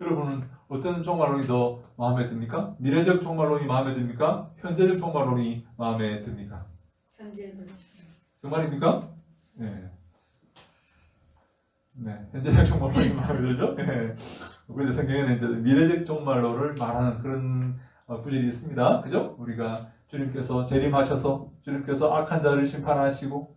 여러분은 어떤 종말론이 더 마음에 듭니까? 미래적 종말론이 마음에 듭니까? 현재적 종말론이 마음에 듭니까?
현재는
정말입니까? 네. 네, 현재적 종말론이 마음에 들죠? 네. 그런데 성경에는 이제 미래적 종말론을 말하는 그런 구절이 있습니다. 그죠? 우리가 주님께서 재림하셔서 주님께서 악한 자를 심판하시고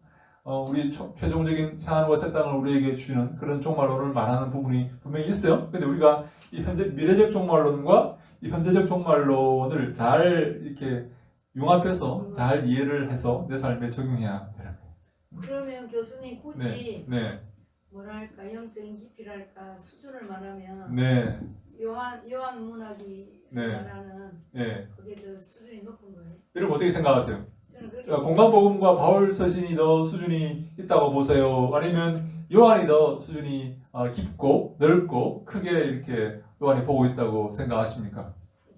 우리 최종적인 생하늘과 새 땅을 우리에게 주시는 그런 종말론을 말하는 부분이 분명히 있어요. 근데 우리가 이 미래적 종말론과 이 현재적 종말론을 잘 이렇게 융합해서 잘 이해를 해서 내 삶에 적용해야 되는 거예요.
그러면 교수님 굳이
네,
뭐랄까 영적인 깊이랄까 수준을 말하면
네,
요한 문학이
네.
말하는
네.
그게 더 수준이 높은 거예요.
여러분 어떻게 생각하세요?
저는 그렇게
공간복음과 바울 서신이 더 수준이 있다고 보세요? 아니면 요한이 더 수준이 깊고 넓고 크게 이렇게 요한이 보고 있다고 생각하십니까?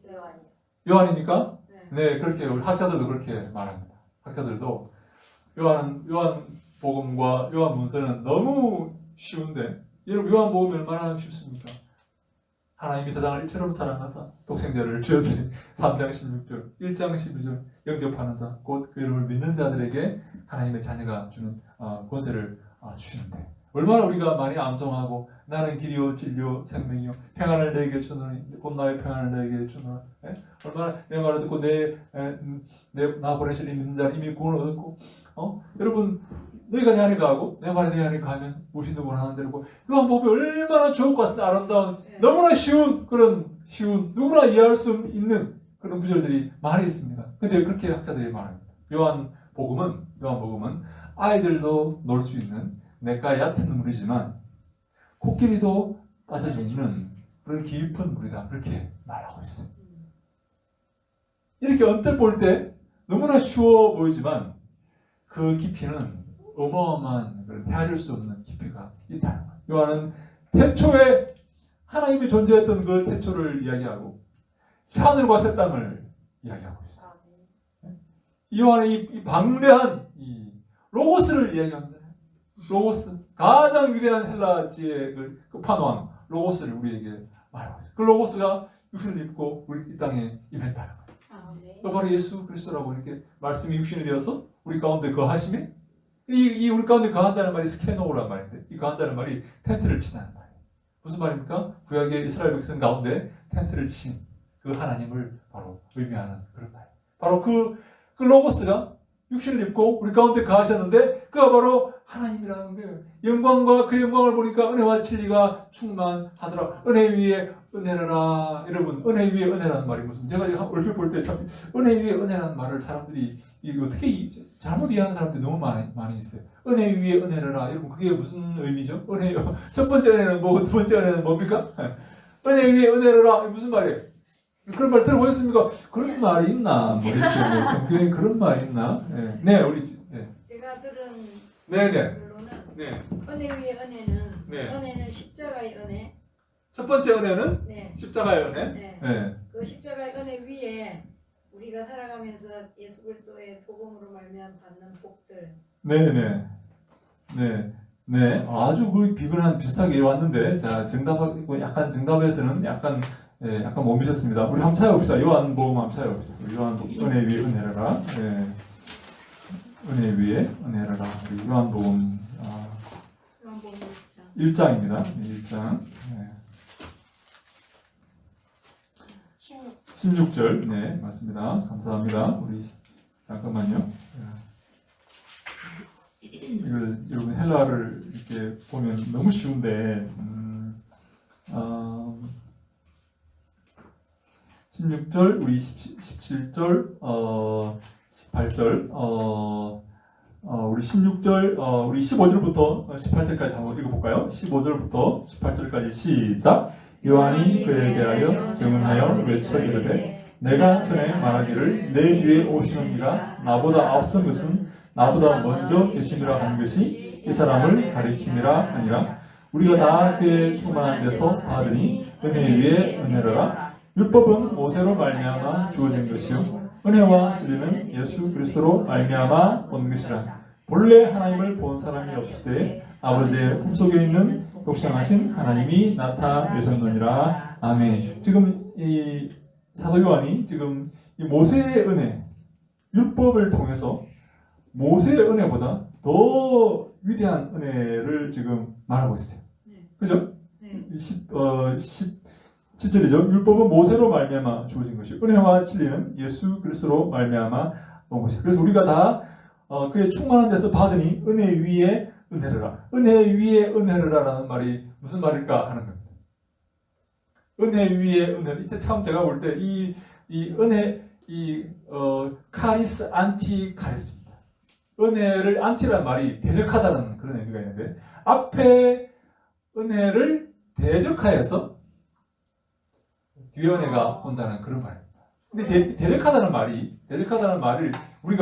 요한이요.
요한입니까?
네.
네, 그렇게 우리 학자들도 그렇게 말합니다. 학자들도 요한복음과 요한 문서는 너무 쉬운데 여러분 요한복음이 얼마나 쉽습니까? 하나님이 세상을 이처럼 사랑하사 독생자를 주었으니 3장 16절, 1장 12절 영접하는 자, 곧 그 이름을 믿는 자들에게 하나님의 자녀가 주는 권세를 주시는데 얼마나 우리가 많이 암송하고 나는 길이요 진리요 생명이요 평안을 내게 주노니 곧 나의 평안을 내게 주노라. 얼마나 내 말을 듣고 나 보내실 믿는 자는 이미 구원을 얻었고 여러분 너희가 내 안에 가고 내 말이 내 안에 가면 무엇이든 원하는 대로고 요한복음이 얼마나 좋을 것 같은 아름다운 너무나 쉬운 누구나 이해할 수 있는 그런 구절들이 많이 있습니다. 근데 그렇게 학자들이 말합니다. 요한복음은 아이들도 놀 수 있는 내가 얕은 물이지만 코끼리도 빠져주는 그런 깊은 물이다. 그렇게 말하고 있어요. 이렇게 언뜻 볼 때 너무나 쉬워 보이지만 그 깊이는 어마어마한 헤아릴 수 없는 깊이가 있다는 거예요. 요한은 태초에 하나님이 존재했던 그 태초를 이야기하고 하늘과 새 땅을 이야기하고 있어요. 이 요한은 이 방대한 이 로고스를 이야기합니다. 로고스, 가장 위대한 헬라지의 그 끝판왕 로고스를 우리에게 말하고 있어요. 그 로고스가 육신을 입고 우리 이 땅에 임했다는 거예요. 그 바로 예수 그리스도라고 이렇게 말씀이 육신이 되어서 우리 가운데 거하심에 이 우리 가운데 거한다는 말이 스케노우란 말인데 이 거한다는 말이 텐트를 치다는 말이에요. 무슨 말입니까? 구약의 이스라엘 백성 가운데 텐트를 친 그 하나님을 바로 의미하는 그런 말이에요. 바로 그 로고스가 육신을 입고 우리 가운데 거하셨는데 그가 바로 하나님이라는 거예요. 영광과 그 영광을 보니까 은혜와 진리가 충만하더라. 은혜 위에 은혜라. 여러분 은혜 위에 은혜라는 말이 무슨 제가 얼핏 볼 때 참 은혜 위에 은혜라는 말을 사람들이 이거 어떻게 잘못 이해하는 사람들이 너무 많이 있어요. 은혜 위에 은혜라. 여러분 그게 무슨 의미죠? 은혜요. 첫 번째 은혜는 뭐고 두 번째 은혜는 뭡니까? 은혜 위에 은혜라. 무슨 말이에요? 그런 말 들어보셨습니까? 그런 말이 있나? 뭐 이렇게 뭐 성경에 그런 말이 있나? 네, 우리
제가 들은
네네.
결론은
네.
은혜 위의 은혜는
네.
은혜는 십자가의 은혜.
첫 번째 은혜는
네.
십자가의 은혜.
네.
네.
그 십자가의 은혜 위에 우리가 살아가면서 예수 그리스도의 복음으로 말미암아 받는 복들.
네네. 네. 네. 아주 그 비근한 비슷하게 왔는데 자 정답하고 약간 정답에서는 약간 못 미쳤습니다. 우리 한번 찾아봅시다. 요한복음 한번 찾아봅시다. 요한복음 은혜 위에 은혜라. 네. 은혜 위에 은혜라. 우리 요한복음
요한복음
1장입니다. 1장. 네. 16절. 네, 맞습니다. 감사합니다. 우리 잠깐만요. 이걸 여러분 헬라를 이렇게 보면 너무 쉬운데 16절, 우리 17절, 18절, 우리 16절, 우리 15절부터 18절까지 한번 읽어볼까요? 15절부터 18절까지 시작. 요한이 그에 대하여 증언하여 외쳐 이르되 내가 전에 말하기를 내 뒤에 오시는 이가 나보다 앞선 것은 나보다 먼저 계심이라 하는 것이 이 사람을 가리킴이라 아니라 우리가 다 그의 충만한 데서 받으니 은혜 위에 은혜로라. 율법은 모세로 말미암아 주어진 것이요 은혜와 진리는 예수 그리스도로 말미암아 온 것이라. 본래 하나님을 본 사람이 없을 때 아버지의 품속에 있는 독생하신 하나님이 나타내셨느니라. 아멘. 지금 이 사도 요한이 지금 이 모세의 은혜, 율법을 통해서 모세의 은혜보다 더 위대한 은혜를 지금 말하고 있어요. 그죠? 17절이죠. 율법은 모세로 말미암아 주어진 것이 은혜와 진리는 예수 그리스도로 말미암아 온 것이에요. 그래서 우리가 다 그의 충만한 데서 받으니 은혜 위에 은혜르라. 은혜 위에 은혜르라라는 말이 무슨 말일까 하는 겁니다. 은혜 위에 은혜. 이때 처음 제가 볼 때 이 은혜 카리스 안티 카리스입니다. 은혜를 안티란 말이 대적하다는 그런 의미가 있는데 앞에 은혜를 대적하여서 뒤에 은혜가 온다는 그런 말입니다. 근데 대적하다는 말을 우리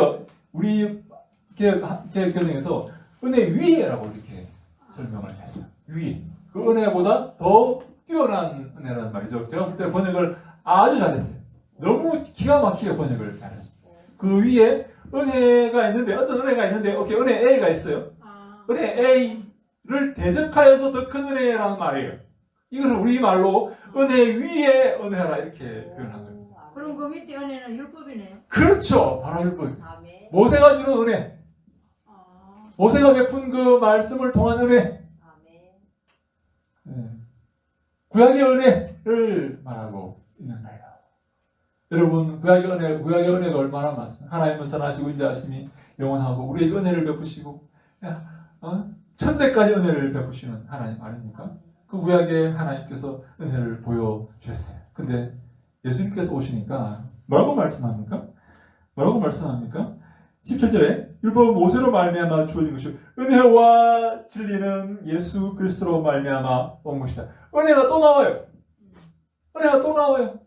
개정에서 은혜 위에라고 이렇게 설명을 했어요. 위에. 그 은혜보다 더 뛰어난 은혜라는 말이죠. 제가 볼 때 번역을 아주 잘했어요. 너무 기가 막히게 번역을 잘했어요. 그 위에 은혜가 있는데 어떤 은혜가 있는데 오케이 은혜 A가 있어요. 은혜 A를 대적하여서 더 큰 은혜라는 말이에요. 이것을 우리말로 은혜 위에 은혜라 이렇게 표현한 겁니다.
그럼 그 밑에 은혜는 율법이네요.
그렇죠. 바로 율법.
아멘.
모세가 주는 은혜. 모세가 베푼 그 말씀을 통한 은혜.
아멘.
구약의 은혜를 말하고 있는 거예요. 여러분 구약의 은혜가 얼마나 많습니까? 하나님은 선하시고 인자하심이 영원하고 우리에게 은혜를 베푸시고 천대까지 은혜를 베푸시는 하나님 아닙니까? 그 구약의 하나님께서 은혜를 보여주셨어요. 근데 예수님께서 오시니까 뭐라고 말씀합니까? 17절에 율법은 모세로 말미암아 주어진 것이요 은혜와 진리는 예수 그리스도로 말미암아 온 것이다. 은혜가 또 나와요.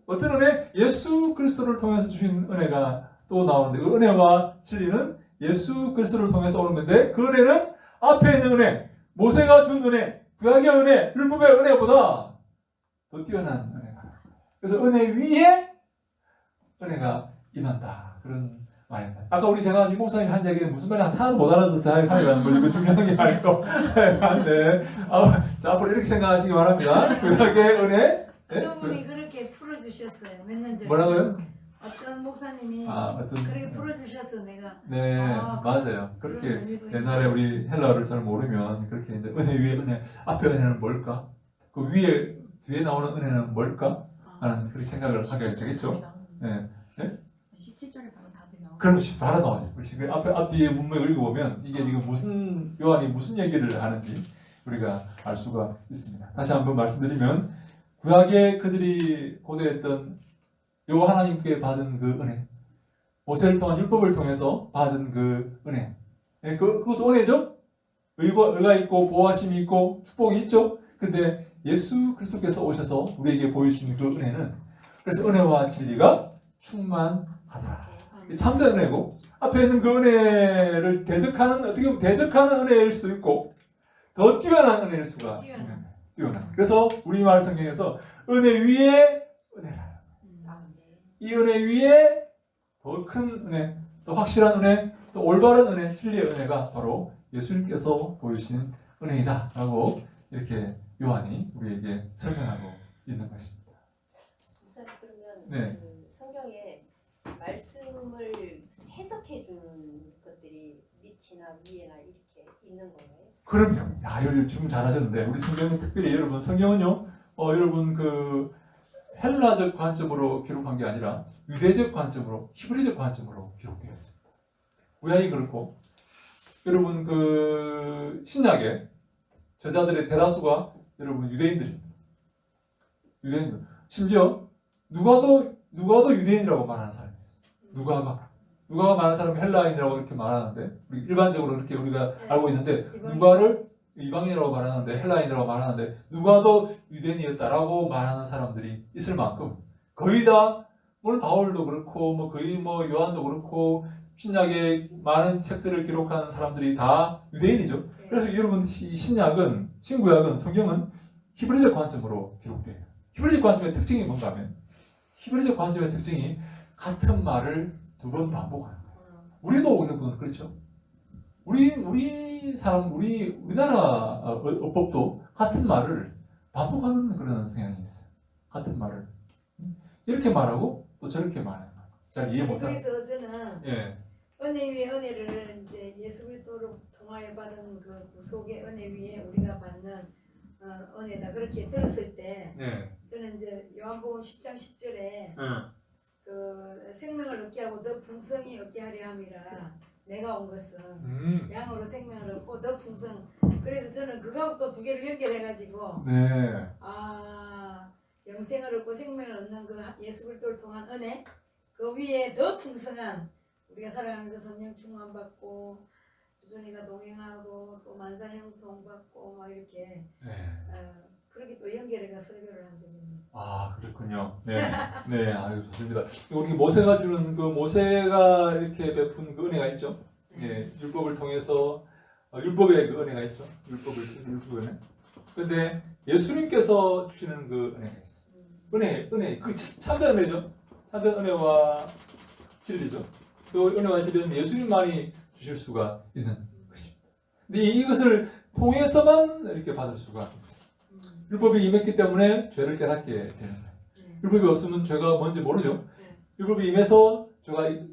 어떤 은혜? 예수 그리스도를 통해서 주신 은혜가 또 나오는데 그 은혜와 진리는 예수 그리스도를 통해서 오는 건데 그 은혜는 앞에 있는 은혜, 모세가 준 은혜, 구약의 은혜, 율법의 은혜보다 더 뛰어난 은혜가. 그래서 은혜 위에 은혜가 임한다. 그런 말입니다. 아까 제가 이 목사님 한 얘기는 무슨 말인지 하나도 못 알아듣어서 하여간 뭐 이거 중요한 게 아니고 한데 자 앞으로 이렇게 생각하시기 바랍니다. 구약의 은혜.
어떤 분이 그렇게 풀어주셨어요. 몇 년 전에.
뭐라고요?
어떤 목사님이
어떤
그렇게 풀어주셔서 내가
네 맞아요. 그렇게 옛날에 우리 헬라어를 잘 모르면 그렇게 이제 은혜 위에 은혜 앞에 은혜는 뭘까? 그 위에 뒤에 나오는 은혜는 뭘까? 하는 그렇게 생각을 하게 되겠죠. 네.
17절에 바로 답이 나오고.
그런 것이 바로 나와요. 그 앞뒤에 문맥을 읽어보면 이게 지금 요한이 무슨 얘기를 하는지 우리가 알 수가 있습니다. 다시 한번 말씀드리면 구약에 그들이 고대했던 요 하나님께 받은 그 은혜, 모세를 통한 율법을 통해서 받은 그 은혜, 그것도 은혜죠. 의가 있고 보호하심이 있고 축복이 있죠. 근데 예수 그리스도께서 오셔서 우리에게 보이신 그 은혜는 그래서 은혜와 진리가 충만하다. 참된 은혜고 앞에 있는 그 은혜를 어떻게 보면 대적하는 은혜일 수도 있고 더 뛰어난 은혜일 수가 있는 거예요. 뛰어난. 그래서 우리말 성경에서 은혜 위에 은혜라. 이 은혜 위에 더 큰 은혜, 더 확실한 은혜, 더 올바른 은혜, 진리의 은혜가 바로 예수님께서 보이신 은혜이다라고 이렇게 요한이 우리에게 설명하고 있는 것입니다.
그러면
네.
그 성경에 말씀을 해석해 주는 것들이 밑이나 위에나 이렇게 있는 건가요?
그럼요. 야, 여러분 질문 잘하셨는데 우리 성경은 특별히 여러분 성경은요. 여러분 그 헬라적 관점으로 기록한 게 아니라 유대적 관점으로, 히브리적 관점으로 기록되어 있습니다. 구약이 그렇고, 여러분 그 신약의 저자들의 대다수가 여러분 유대인들입니다. 유대인들. 심지어 누가도 유대인이라고 말하는 사람이 있어요. 누가가 말하는 사람은 헬라인이라고 이렇게 말하는데, 우리 일반적으로 그렇게 우리가 알고 있는데, 누가를 이방인이라고 말하는데, 헬라인이라고 말하는데, 누가도 유대인이었다라고 말하는 사람들이 있을 만큼, 거의 다, 오늘 바울도 그렇고, 뭐 거의 뭐 요한도 그렇고, 신약의 많은 책들을 기록하는 사람들이 다 유대인이죠. 그래서 여러분, 신약은, 신구약은, 성경은 히브리적 관점으로 기록돼요. 히브리적 관점의 특징이 뭔가 하면, 히브리적 관점의 특징이 같은 말을 두 번 반복하는 거예요. 우리도 그렇죠. 우리나라 어법도 같은 말을 반복하는 그런 성향이 있어요. 같은 말을 이렇게 말하고 또 저렇게 말하는 거예요. 잘 이해 못하는.
그래서 저는
예,
은혜 위에 은혜를 이제 예수 그리스도로 통하여 받은 그 구속의 은혜 위에 우리가 받는 은혜다 그렇게 들었을 때
네,
저는 이제 요한복음 10장 10절에
응,
그 생명을 얻게 하고 더 풍성히 얻게 하려 함이라 내가 온 것은 양으로 생명을 얻고 더 풍성. 그래서 저는 그거하고 또 두 개를 연결해가지고
네,
영생을 얻고 생명을 얻는 그 예수 그리스도를 통한 은혜 그 위에 더 풍성한 우리가 살아가면서 성령 충만 받고 주전이가 동행하고 또 만사 형통 받고 막 이렇게
네.
그렇게 또 연결해가 설교를 한 적이 있네요.
아, 그렇군요. 네, 네, 아유 좋습니다. 우리 모세가 주는 그 모세가 이렇게 베푼 그 은혜가 있죠. 예, 율법을 통해서 율법의 그 은혜가 있죠. 율법의 은혜. 근데 예수님께서 주시는 그 은혜가 있어요. 은혜, 그 참된 은혜죠. 참된 은혜와 진리죠. 그 은혜와 진리는 예수님만이 주실 수가 있는 것입니다. 근데 이것을 통해서만 이렇게 받을 수가 있어요. 율법이 임했기 때문에 죄를 깨닫게 되는 거예요. 율법이 없으면 죄가 뭔지 모르죠. 율법이 임해서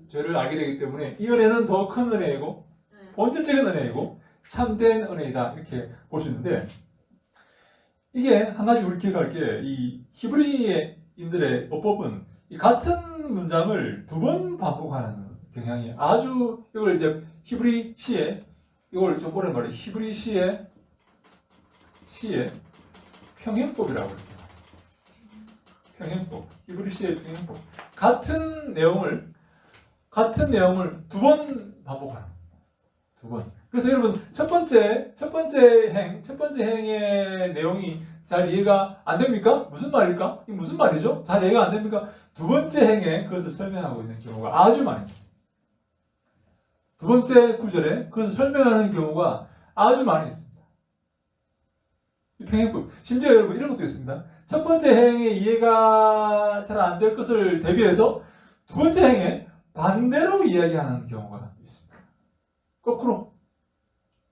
죄를 알게 되기 때문에 이 은혜는 더 큰 은혜이고 본질적인 은혜이고 참된 은혜이다 이렇게 볼 수 있는데, 이게 한 가지 우리 기억할 게 이 히브리인들의 어법은 이 같은 문장을 두 번 반복하는 경향이 아주, 이걸 이제 히브리 시에, 이걸 좀 오랜만에 히브리 시의 평행법이라고 이렇게 말해요. 평행법, 히브리 시의 평행법. 같은 내용을 두 번 반복하는 거예요. 두 번. 그래서 여러분 첫 번째 행의 내용이 잘 이해가 안 됩니까? 무슨 말일까? 이게 무슨 말이죠? 잘 이해가 안 됩니까? 두 번째 행에 그것을 설명하고 있는 경우가 아주 많이 있어요. 두 번째 구절에 그것을 설명하는 경우가 아주 많이 있습니다. 이 평행법. 심지어 여러분 이런 것도 있습니다. 첫 번째 행의 이해가 잘 안 될 것을 대비해서 두 번째 행에 반대로 이야기하는 경우가 있습니다. 거꾸로.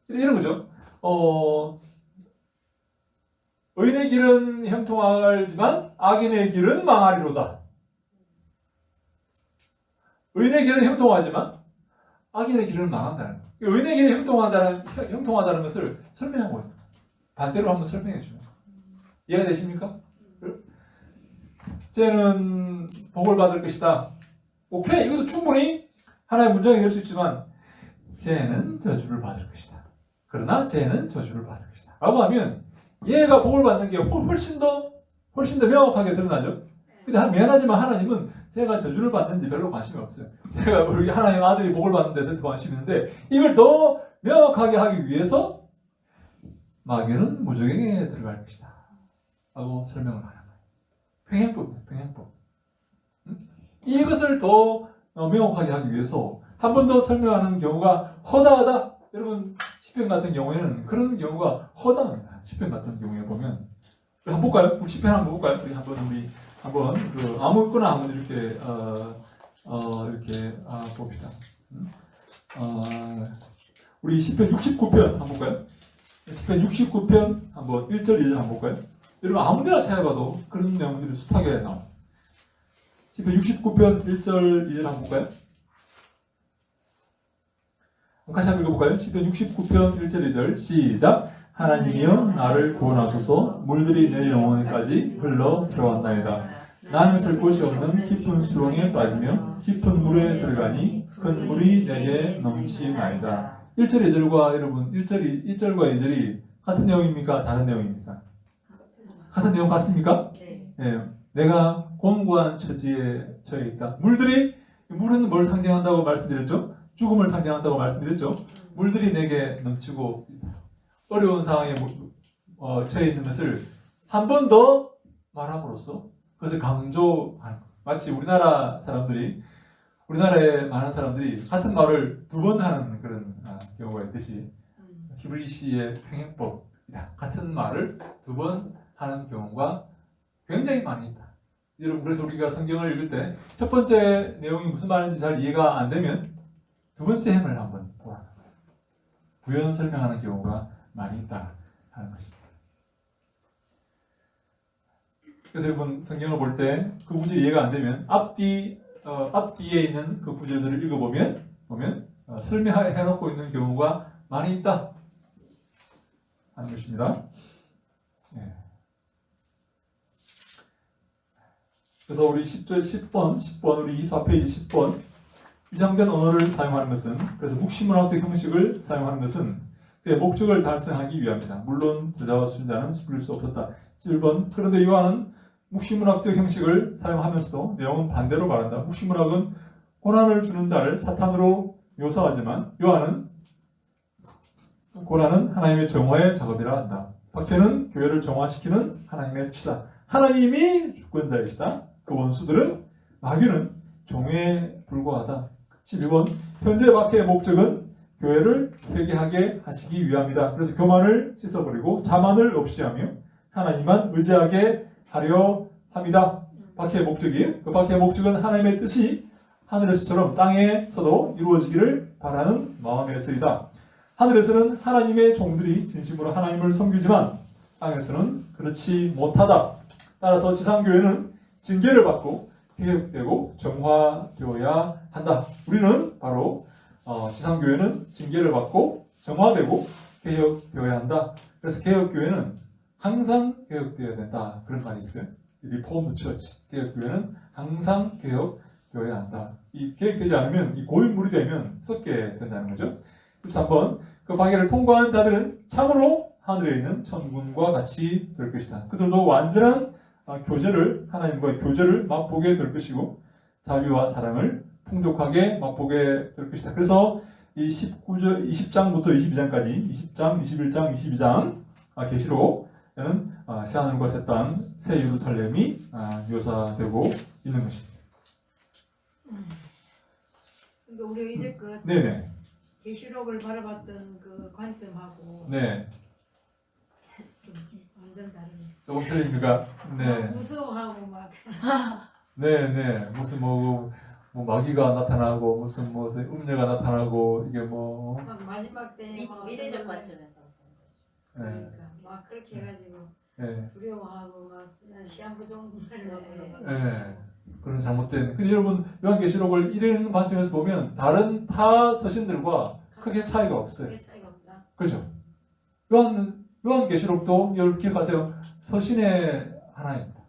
이런 거죠. 의인의 길은 형통하지만 악인의 길은 망하리로다. 의인의 길은 형통하지만 악인의 길은 망한다는 거예요. 의인의 길이 형통하다는 것을 설명하고 있는 거예요. 반대로 한번 설명해 주는 거예요. 이해가 되십니까? 쟤는 복을 받을 것이다. 오케이, 이것도 충분히 하나의 문장이 될 수 있지만 쟤는 저주를 받을 것이다. 그러나 쟤는 저주를 받을 것이다. 라고 하면 얘가 복을 받는 게 훨씬 더 명확하게 드러나죠. 근데 미안하지만 하나님은 제가 저주를 받는지 별로 관심이 없어요. 제가 우리 하나님 아들이 복을 받는 데 더 관심이 있는데 이걸 더 명확하게 하기 위해서 마귀는 무저갱에 들어갈 것이다. 라고 설명을 하는 거예요. 평행법. 이것을 더 명확하게 하기 위해서 한 번 더 설명하는 경우가 허다하다. 여러분 시편 같은 경우에는 그런 경우가 허다합니다. 시편 같은 경우에 보면 우리 한번 볼까요? 우리 시편 한번 볼까요? 우리 한번 그 아무거나 한번 이렇게 이렇게 봅시다. 우리 시편 69편 한번 볼까요? 시편 69편 한번 1절 2절 한번 볼까요? 여러분 아무데나 찾아봐도 그런 내용들이 숱하게 나와요. 시편 69편 1절 2절 한번 볼까요? 같이 한번 읽어볼까요? 시편 69편 1절 2절 시작. 하나님이여 나를 구원하소서. 물들이 내 영혼에까지 흘러 들어왔나이다. 나는 설 곳이 없는 깊은 수렁에 빠지며 깊은 물에 들어가니 큰 물이 내게 넘치나이다. 1절 2절과 여러분 1절과 2절이 같은 내용입니까? 다른 내용입니까? 같은 내용 같습니까?
네.
예, 내가 곤고한 처지에 처해 있다. 물은 뭘 상징한다고 말씀드렸죠? 죽음을 상징한다고 말씀드렸죠? 물들이 내게 넘치고 어려운 상황에 처해 있는 것을 한 번 더 말함으로써 그것을 강조하는 것. 마치 우리나라의 많은 사람들이 같은 말을 두 번 하는 그런 경우가 있듯이 히브리시의 평행법이다. 같은 말을 두 번 하는 경우가 굉장히 많이 있다. 여러분 그래서 우리가 성경을 읽을 때 첫 번째 내용이 무슨 말인지 잘 이해가 안 되면 두 번째 행을 한번 보라는 거예요. 부연 설명하는 경우가 많이 있다 하는 것입니다. 그래서 여러분 성경을 볼 때 그 구절이 이해가 안 되면 앞뒤에 있는 그 구절들을 읽어보면 설명해놓고 있는 경우가 많이 있다 하는 것입니다. 예. 그래서 우리 10번 우리 24페이지 10번 위장된 언어를 사용하는 것은 그래서 묵시문학적 형식을 사용하는 것은 그의 목적을 달성하기 위함이다. 물론 저자와 순자는 숨길 수 없었다. 1번 그런데 요한은 묵시문학적 형식을 사용하면서도 내용은 반대로 말한다. 묵시문학은 고난을 주는 자를 사탄으로 묘사하지만 요한은 고난은 하나님의 정화의 작업이라 한다. 박해는 교회를 정화시키는 하나님의 뜻이다. 하나님이 주권자이시다. 그 원수들은 마귀는 종에 불과하다. 12번 현재 박해의 목적은 교회를 회개하게 하시기 위함이다. 그래서 교만을 씻어버리고 자만을 없이 하며 하나님만 의지하게 하려 합니다. 박해의 목적은 하나님의 뜻이 하늘에서처럼 땅에서도 이루어지기를 바라는 마음에서이다. 하늘에서는 하나님의 종들이 진심으로 하나님을 섬기지만 땅에서는 그렇지 못하다. 따라서 지상교회는 징계를 받고 개혁되고 정화되어야 한다. 우리는 바로 지상교회는 징계를 받고 정화되고 개혁되어야 한다. 그래서 개혁교회는 항상 개혁되어야 된다. 그런 말이 있어요. 리포드 처치. 개혁교회는 항상 개혁되어야 한다. 이 개혁되지 않으면 이 고인물이 되면 썩게 된다는 거죠. 13번 그 박해를 통과한 자들은 참으로 하늘에 있는 천군과 같이 될 것이다. 그들도 완전한 하나님과의 교제를 맛보게 될 것이고 자비와 사랑을 풍족하게 맛보게 될 것이다. 그래서 이 20장부터 22장까지 20장, 21장, 22장 계시록에는 새하늘과 새 땅, 새 예루살렘이 묘사되고 있는 것입니다.
그러니까 우리가 이제껏
네네.
계시록을 바라봤던 그 관점하고
네.
좀 완전 다르네.
조금 틀립니까? 네.
무서워하고 막
네네. 무슨 뭐 마귀가 나타나고 무슨 음녀가 나타나고 이게
막 마지막 때 막
미래적
어떤
관점에서
네.
그러니까 막 그렇게 해가지고
네.
두려워하고 막 그냥 시한부종말 막
네. 그런 잘못된. 근데 여러분 요한계시록을 이런 관점에서 보면 다른 타 서신들과 크게 차이가 없어요.
크게 차이가 없다.
그렇죠? 요한계시록도 여러분 기억하세요. 서신의 하나입니다.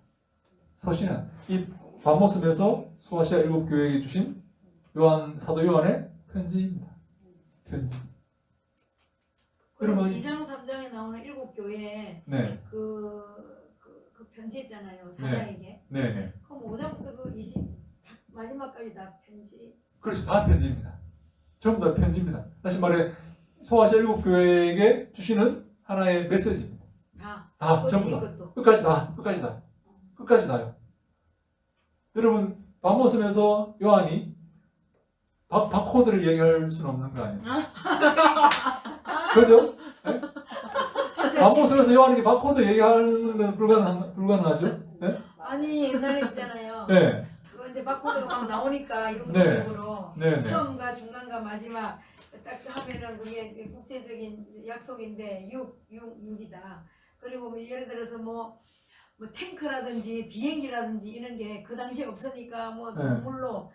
서신은 이 반모습에서 소아시아 7교회에게 주신 사도 요한의 편지입니다. 편지.
그리고
여러분
2장 3장에 나오는 7교회에
네.
그 편지 있잖아요. 사장에게.
네네.
그럼 5장부터 마지막까지 다 편지.
그렇죠. 다 편지입니다. 전부 다 편지입니다. 다시 말해 소아시아 7교회에게 주시는 하나의 메시지입니다. 다 전부 다.
이것도.
끝까지 다요. 여러분 반모습에서 요한이 바코드를 얘기할 수는 없는 거 아니에요? 그렇죠? 네? 반모습에서 요한이 바코드 얘기하는 건 불가능하죠? 네?
아니 옛날에 있잖아요.
네.
그거 이제 바코드가 막 나오니까
네.
영문으로
네.
처음과 중간과 마지막 딱 하면은 그게 국제적인 약속인데 6이다. 그리고 뭐 예를 들어서 뭐 탱크라든지 비행기라든지 이런 게 그 당시에 없으니까 뭐
네.
동물로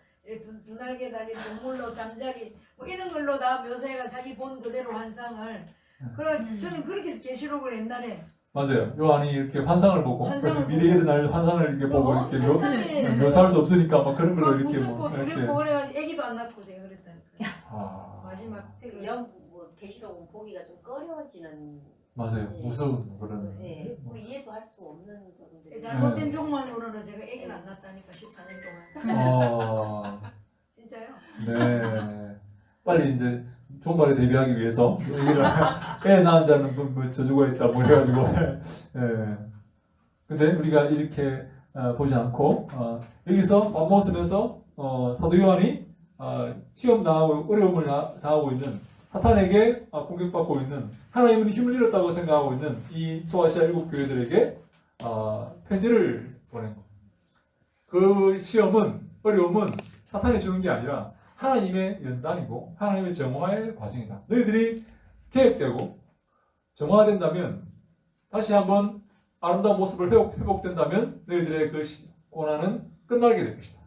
두 날개 달린 동물로 잠자리 뭐 이런 걸로 다 묘사해가 자기 본 그대로 환상을. 그래 저는 그렇게 해서 계시록을 옛날에
맞아요. 요한이 이렇게 환상을 보고
환상을
미래에 일어날 환상을 이렇게 보고 이렇게
엄청나게
묘사할 수 없으니까 막 그런 걸로
막
이렇게
무섭고
뭐 이렇게
두렵고 그래가지고 애기도 안 낳고 제가 그랬다니까요.
아
마지막
그 뭐 계시록은 보기가 좀 꺼려지는.
맞아요.
네.
무서운 그런
네. 우리 이해도 할 수 없는 부분들이.
잘못된 종말로는 제가 애기를 안 낳았다니까 14년 동안.
아
진짜요?
네. 빨리 이제 종말에 대비하기 위해서 애기를 애 낳은 자는 뭐 저주가 있다 뭐 해가지고 예. 근데 우리가 이렇게 보지 않고 여기서 밤모습에서 사도 요한이 시험 당하고 어려움을 당하고 있는 사탄에게 공격받고 있는 하나님은 힘을 잃었다고 생각하고 있는 이 소아시아 7교회들에게 편지를 보낸 겁니다. 그 시험은 어려움은 사탄이 주는 게 아니라 하나님의 연단이고 하나님의 정화의 과정이다. 너희들이 개혁되고 정화된다면 다시 한번 아름다운 모습을 회복된다면 너희들의 그 고난은 끝나게 될 것이다.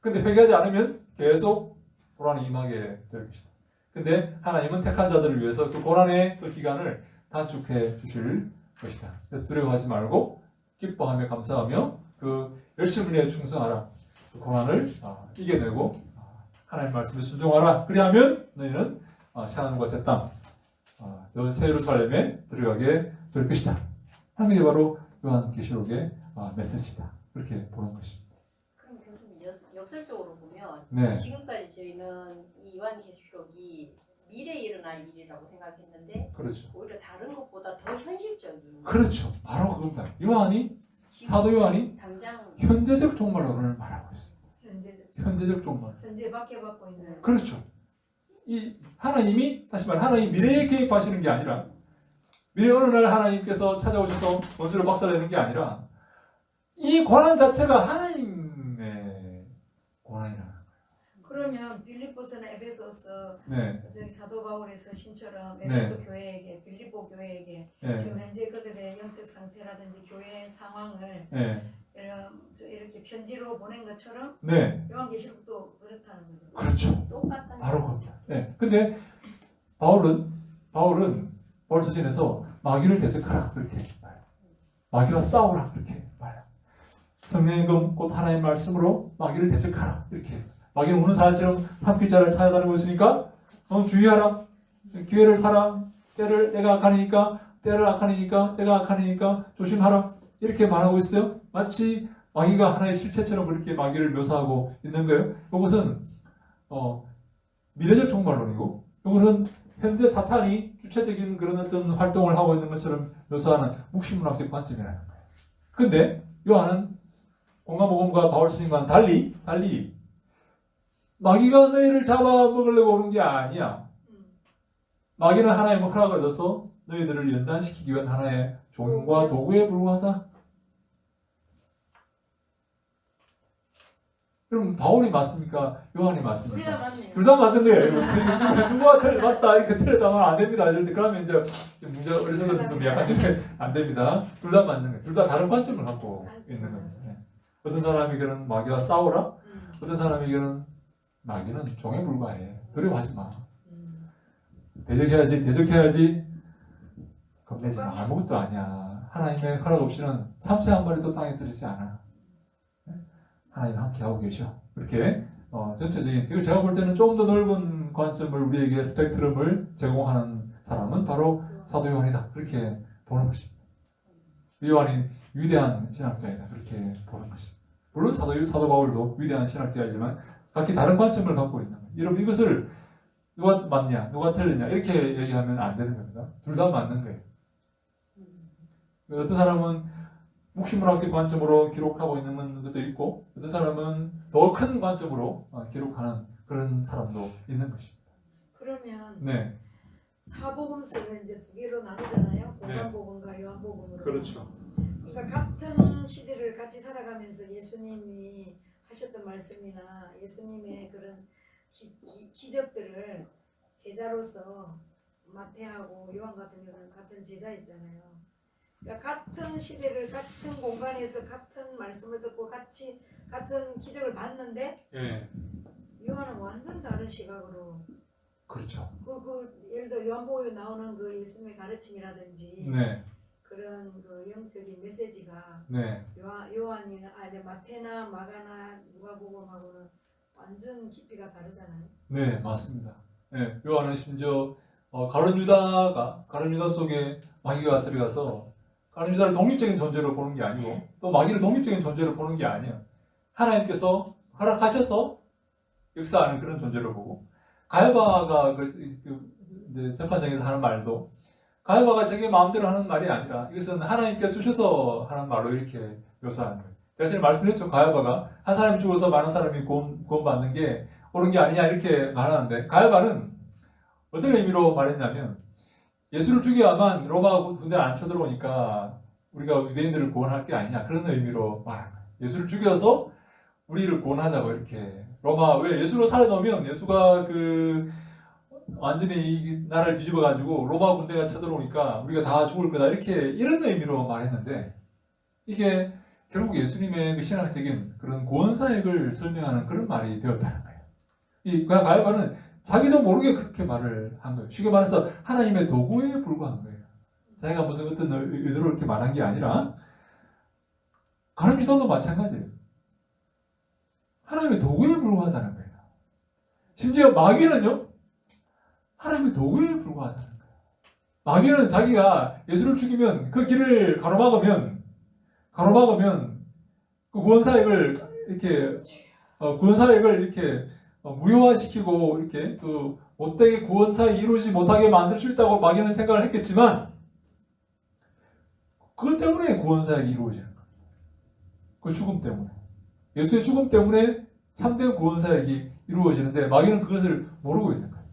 근데 회개하지 않으면 계속 고난이 임하게 될 것이다. 근데 하나님은 택한 자들을 위해서 그 고난의 그 기간을 단축해 주실 것이다. 그래서 두려워하지 말고 기뻐하며 감사하며 그 열심을 위해 충성하라. 그 고난을 이겨내고 하나님 말씀에 순종하라. 그리하면 너희는 새하늘과 새 땅, 저 새 예루살렘에 들어가게 될 것이다. 하는 게 바로 요한계시록의 메시지다. 그렇게 보는 것입니다.
그럼 교수님 역설적으로 보면
네.
지금까지 저희는 이 요한계시록이 미래에 일어날 일이라고 생각했는데
그렇죠.
오히려 다른 것보다 더 현실적인.
그렇죠. 바로 그겁니다. 요한이
지금
사도 요한이
당장
현재적 종말론을 말하고 있습니다. 현재적 종말.
현재 박해받고 있는.
그렇죠. 이 하나님이 다시 말해 하나님 미래에 개입하시는 게 아니라 미래 어느 날 하나님께서 찾아오셔서 원수를 박살내는 게 아니라 이 고난 자체가 하나님의 고난이라는 거예요.
그러면 빌립보서나 에베소서
네,
저기 사도 바울의 서신처럼
네.
에베소 교회에게 빌립보 교회에게
네,
지금 현재 그들의 영적 상태라든지 교회 상황을
네,
이렇게 편지로 보낸 것처럼
네,
요한계시록도 그렇다는 거죠.
그렇죠.
똑같은.
바로 그겁니다. 네. 근데 바울 서신에서 마귀를 대적하라 그렇게 말해요. 마귀와 싸우라 그렇게 말해요. 성령의 검 곧 하나님의 말씀으로 마귀를 대적하라 이렇게. 마귀는 우는 사자처럼 삼킬 자를 찾아다니고 있으니까 주의하라. 기회를 사라. 때가 악하니까 때가 악하니까 조심하라. 이렇게 말하고 있어요. 마치 마귀가 하나의 실체처럼 그렇게 마귀를 묘사하고 있는 거예요. 이것은 미래적 종말론이고 이것은 현재 사탄이 주체적인 그런 어떤 활동을 하고 있는 것처럼 묘사하는 묵시문학적 관점이라는 거예요. 근데 요한은 공간복음과 바울 스님과는 달리 마귀가 너희를 잡아먹으려고 오는 게 아니야. 마귀는 하나님의 허락을 얻어서 너희들을 연단시키기 위한 하나의 종과 도구에 불과하다. 그럼 바울이 맞습니까? 요한이
둘 다
맞습니까?
맞네요.
둘 다 맞는 거예요. 누가 맞다 이렇게 틀렸다면 안 됩니다. 절대 그러면 이제 문제가 어리석은 좀 약한데 안 됩니다. 둘 다 맞는 거예요. 둘 다 다른 관점을 갖고 있는 겁니다. 네. 어떤 사람에게는 마귀와 싸우라. 어떤 사람에게는 마귀는 종에 불과해. 두려워하지 마. 대적해야지. 겁내지 마. 아무것도 아니야. 하나님의 허락 없이는 참새 한 마리도 땅에 들이지 않아. 하나님 함께 하고 계셔. 이렇게 전체적인 이거 제가 볼 때는 좀 더 넓은 관점을 우리에게 스펙트럼을 제공하는 사람은 바로 사도 요한이다. 그렇게 보는 것입니다. 요한이 위대한 신학자이다. 그렇게 보는 것입니다. 물론 사도 바울도 위대한 신학자이지만 각기 다른 관점을 갖고 있는 거예요. 여러분 이것을 누가 맞냐, 누가 틀리냐 이렇게 얘기하면 안 되는 겁니다. 둘 다 맞는 거예요. 어떤 사람은 묵시문학적 관점으로 기록하고 있는 것도 있고 어떤 사람은 더 큰 관점으로 기록하는 그런 사람도 있는 것입니다.
그러면
네,
사복음서를 이제 두 개로 나누잖아요.
네.
공간복음과 요한복음으로.
그렇죠.
그러니까 같은 시대를 같이 살아가면서 예수님이 하셨던 말씀이나 예수님의 그런 기적들을 제자로서 마태하고 요한 같은 경우는 같은 제자 있잖아요. 그러니까 같은 시대를 같은 공간에서 같은 말씀을 듣고 같은 기적을 봤는데
예,
요한은 완전 다른 시각으로
그렇죠.
예를 들어 요한복음에 나오는 그 예수님의 가르침이라든지
네,
그런 그 영적인 메시지가
네,
요한이나 마태나 마가나 누가복음하고는 완전 깊이가 다르잖아요.
네, 맞습니다. 네, 요한은 심지어 가룟 유다 속에 마귀가 들어가서 가룟 유다를 독립적인 존재로 보는 게 아니고 또 마귀를 독립적인 존재로 보는 게 아니에요. 하나님께서 허락하셔서 역사하는 그런 존재로 보고 가야바가 이제 재판장에서 하는 말도 가야바가 자기 마음대로 하는 말이 아니라 이것은 하나님께서 주셔서 하는 말로 이렇게 묘사하는 거예요. 제가 전에 말씀드렸죠. 가야바가 한 사람이 죽어서 많은 사람이 구원받는 게 옳은 게 아니냐 이렇게 말하는데 가야바는 어떤 의미로 말했냐면 예수를 죽여야만 로마 군대가 안 쳐들어오니까 우리가 유대인들을 구원할 게 아니냐 그런 의미로 말한 거예요. 예수를 죽여서 우리를 구원하자고 이렇게 왜 예수로 살아놓으면 예수가 완전히 이 나라를 뒤집어가지고 로마 군대가 쳐들어오니까 우리가 다 죽을 거다 이런 의미로 말했는데 이게 결국 예수님의 그 신학적인 그런 구원 사역을 설명하는 그런 말이 되었다는 거예요. 이 가야바는 자기도 모르게 그렇게 말을 한 거예요. 쉽게 말해서 하나님의 도구에 불과한 거예요. 자기가 무슨 어떤 의도로 이렇게 말한 게 아니라 가룟 유다도 마찬가지예요. 하나님의 도구에 불과하다는 거예요. 심지어 마귀는요, 하나님의 도구에 불과하다는 거예요. 마귀는 자기가 예수를 죽이면 그 길을 가로막으면 그 구원사역을 이렇게 무효화시키고 이렇게 못되게 구원사역이 이루어지지 못하게 만들 수 있다고 마귀는 생각을 했겠지만 그것 때문에 구원사역이 이루어지는 거예요. 그 죽음 때문에. 예수의 죽음 때문에 참된 구원사역이 이루어지는데 마귀는 그것을 모르고 있는 거예요.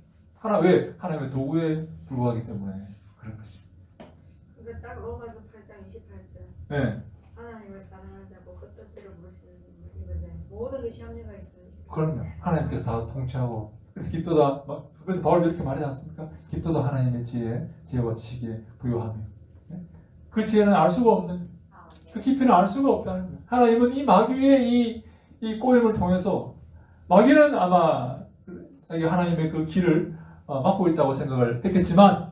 왜? 하나님의 도구에 불과하기 때문에 그런 것이죠.
그러니까 딱 로마서 8장 28절
네.
하나님을 사랑하자고 그 뜻대로 부르시는 이거잖아요. 모든 것이 합리가 있어요.
그럼요. 하나님께서 다 통치하고 그래서 깊도다 그래서 바울도 이렇게 말하지 않습니까? 깊도다 하나님의 지혜와 지식에 부요하며 그 지혜는 알 수가 없는 그 깊이는 알 수가 없다는 거예요. 하나님은 이 마귀의 이 꼬임을 통해서 마귀는 아마 자기 하나님의 그 길을 막고 있다고 생각을 했겠지만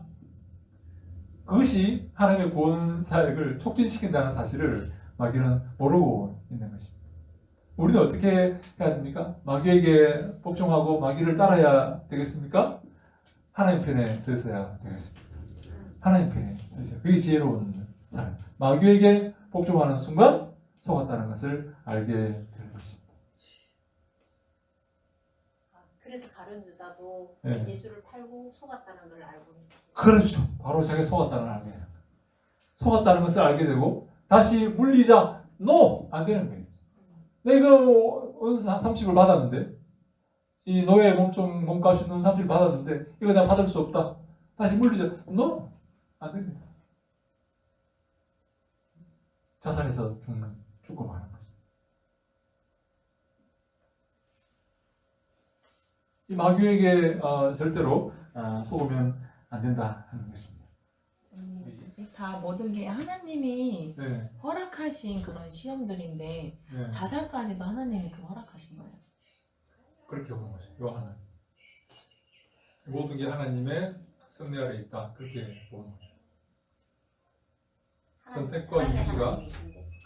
그것이 하나님의 구원 사역을 촉진시킨다는 사실을 마귀는 모르고 있는 것입니다. 우리는 어떻게 해야 됩니까? 마귀에게 복종하고 마귀를 따라야 되겠습니까? 하나님 편에 서 있어야 되겠습니다. 하나님 편에 서 있어야 그게 지혜로운 사람. 마귀에게 복종하는 순간 속았다는 것을 알게 될 것입니다.
그래서 가룟 유다도
네.
예수를 팔고 속았다는 걸 알고 있는 거예요.
그렇죠. 바로 자기가 속았다는 걸 알게 돼요. 속았다는 것을 알게 되고 다시 물리자 안 되는 거예요. 내가 은사 30을 받았는데 이 노예 몸값이 는 30을 받았는데 이거 내가 받을 수 없다. 다시 물리자 안 됩니다. 자살해서 죽고 마는 거죠. 이 마귀에게 절대로 속으면 안 된다 하는 것입니다.
다 모든 게 하나님이
네,
허락하신 그런 시험들인데
네.
자살까지도 하나님이 허락하신 거예요.
그렇게 보는 거죠. 요한은 모든 게 하나님의 섭리 아래 있다. 그렇게 보는 거죠. 선택과 유기가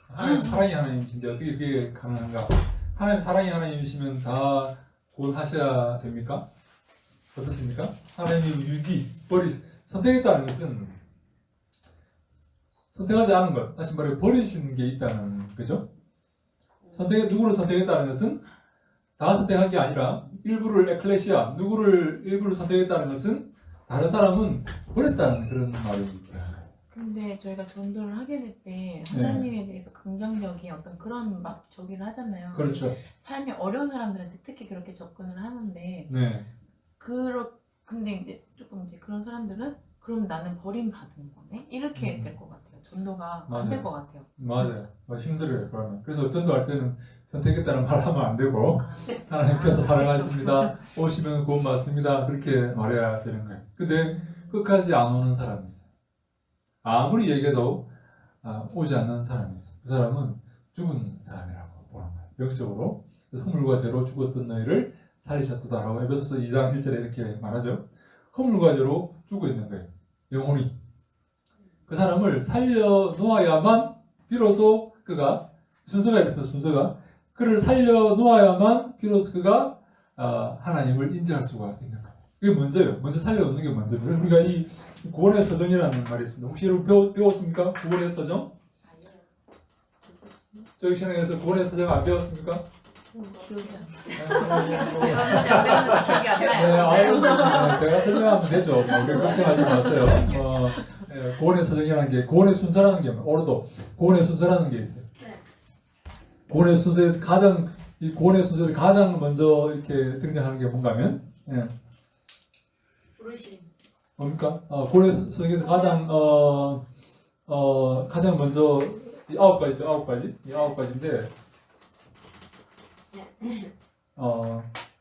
하나님 사랑이 하나님이신데 어떻게 그게 가능한가? 하나님 사랑이 하나님이시면 다 구원하셔야 됩니까? 어떻습니까? 하나님이 선택했다는 것은 선택하지 않은 것, 다시 말해 버리시는 게 있다는 거죠. 누구를 선택했다는 것은 다 선택한 게 아니라 일부를 일부를 선택했다는 것은 다른 사람은 버렸다는 그런 말이
근데 저희가 전도를 하게 될 때 하나님에 대해서 긍정적인 어떤 그런 저기를 하잖아요.
그렇죠.
삶이 어려운 사람들한테 특히 그렇게 접근을 하는데
네.
근데 이제 조금 그런 사람들은 그럼 나는 버림받은 거네? 이렇게 될 것 같아요. 전도가 안 될 것 같아요.
맞아요. 힘들어요. 그러면. 그래서 전도할 때는 선택했다는 말 하면 안 되고 하나님께서 사랑하십니다. 오시면 구원 받습니다. 그렇게 말해야 되는 거예요. 근데 끝까지 안 오는 사람이 있어요. 아무리 얘기해도 오지 않는 사람이 있어요. 그 사람은 죽은 사람이라고 보는 거예요. 영적으로. 허물과 죄로 죽었던 너희를 살리셨도다라고 에베소서 2장 1절에 이렇게 말하죠. 허물과 죄로 죽어 있는 거예요. 영혼이. 그 사람을 살려 놓아야만 비로소 그가 순서가 있습니다. 순서가 그를 살려 놓아야만 비로소 그가 하나님을 인정할 수가 있는 거예요. 그게 먼저예요. 먼저 살려 놓는 게 먼저예요. 우리가 이 구원의 서정이라는 말이 있습니다. 혹시 여러분 배웠습니까? 구원의 서정?
아니요.
저희 신앙에서 구원의 서정 안 배웠습니까?
기억이 안 나. 배웠는데 안 배웠는데 기억이 안
네,
나요.
아유, 제가 설명하면 되죠. 뭐, 걱정하지 마세요. 구원의 서정이라는 게, 구원의 순서라는 게, 오늘도 구원의 순서라는 게 있어요.
네.
구원의 순서에서 이 구원의 순서에서 가장 먼저 이렇게 등장하는 게 뭔가 하면,
부르심.
뭡니까? 구원의 순서에서 가장 먼저, 이 9가지죠, 9가지. 이 9가지인데,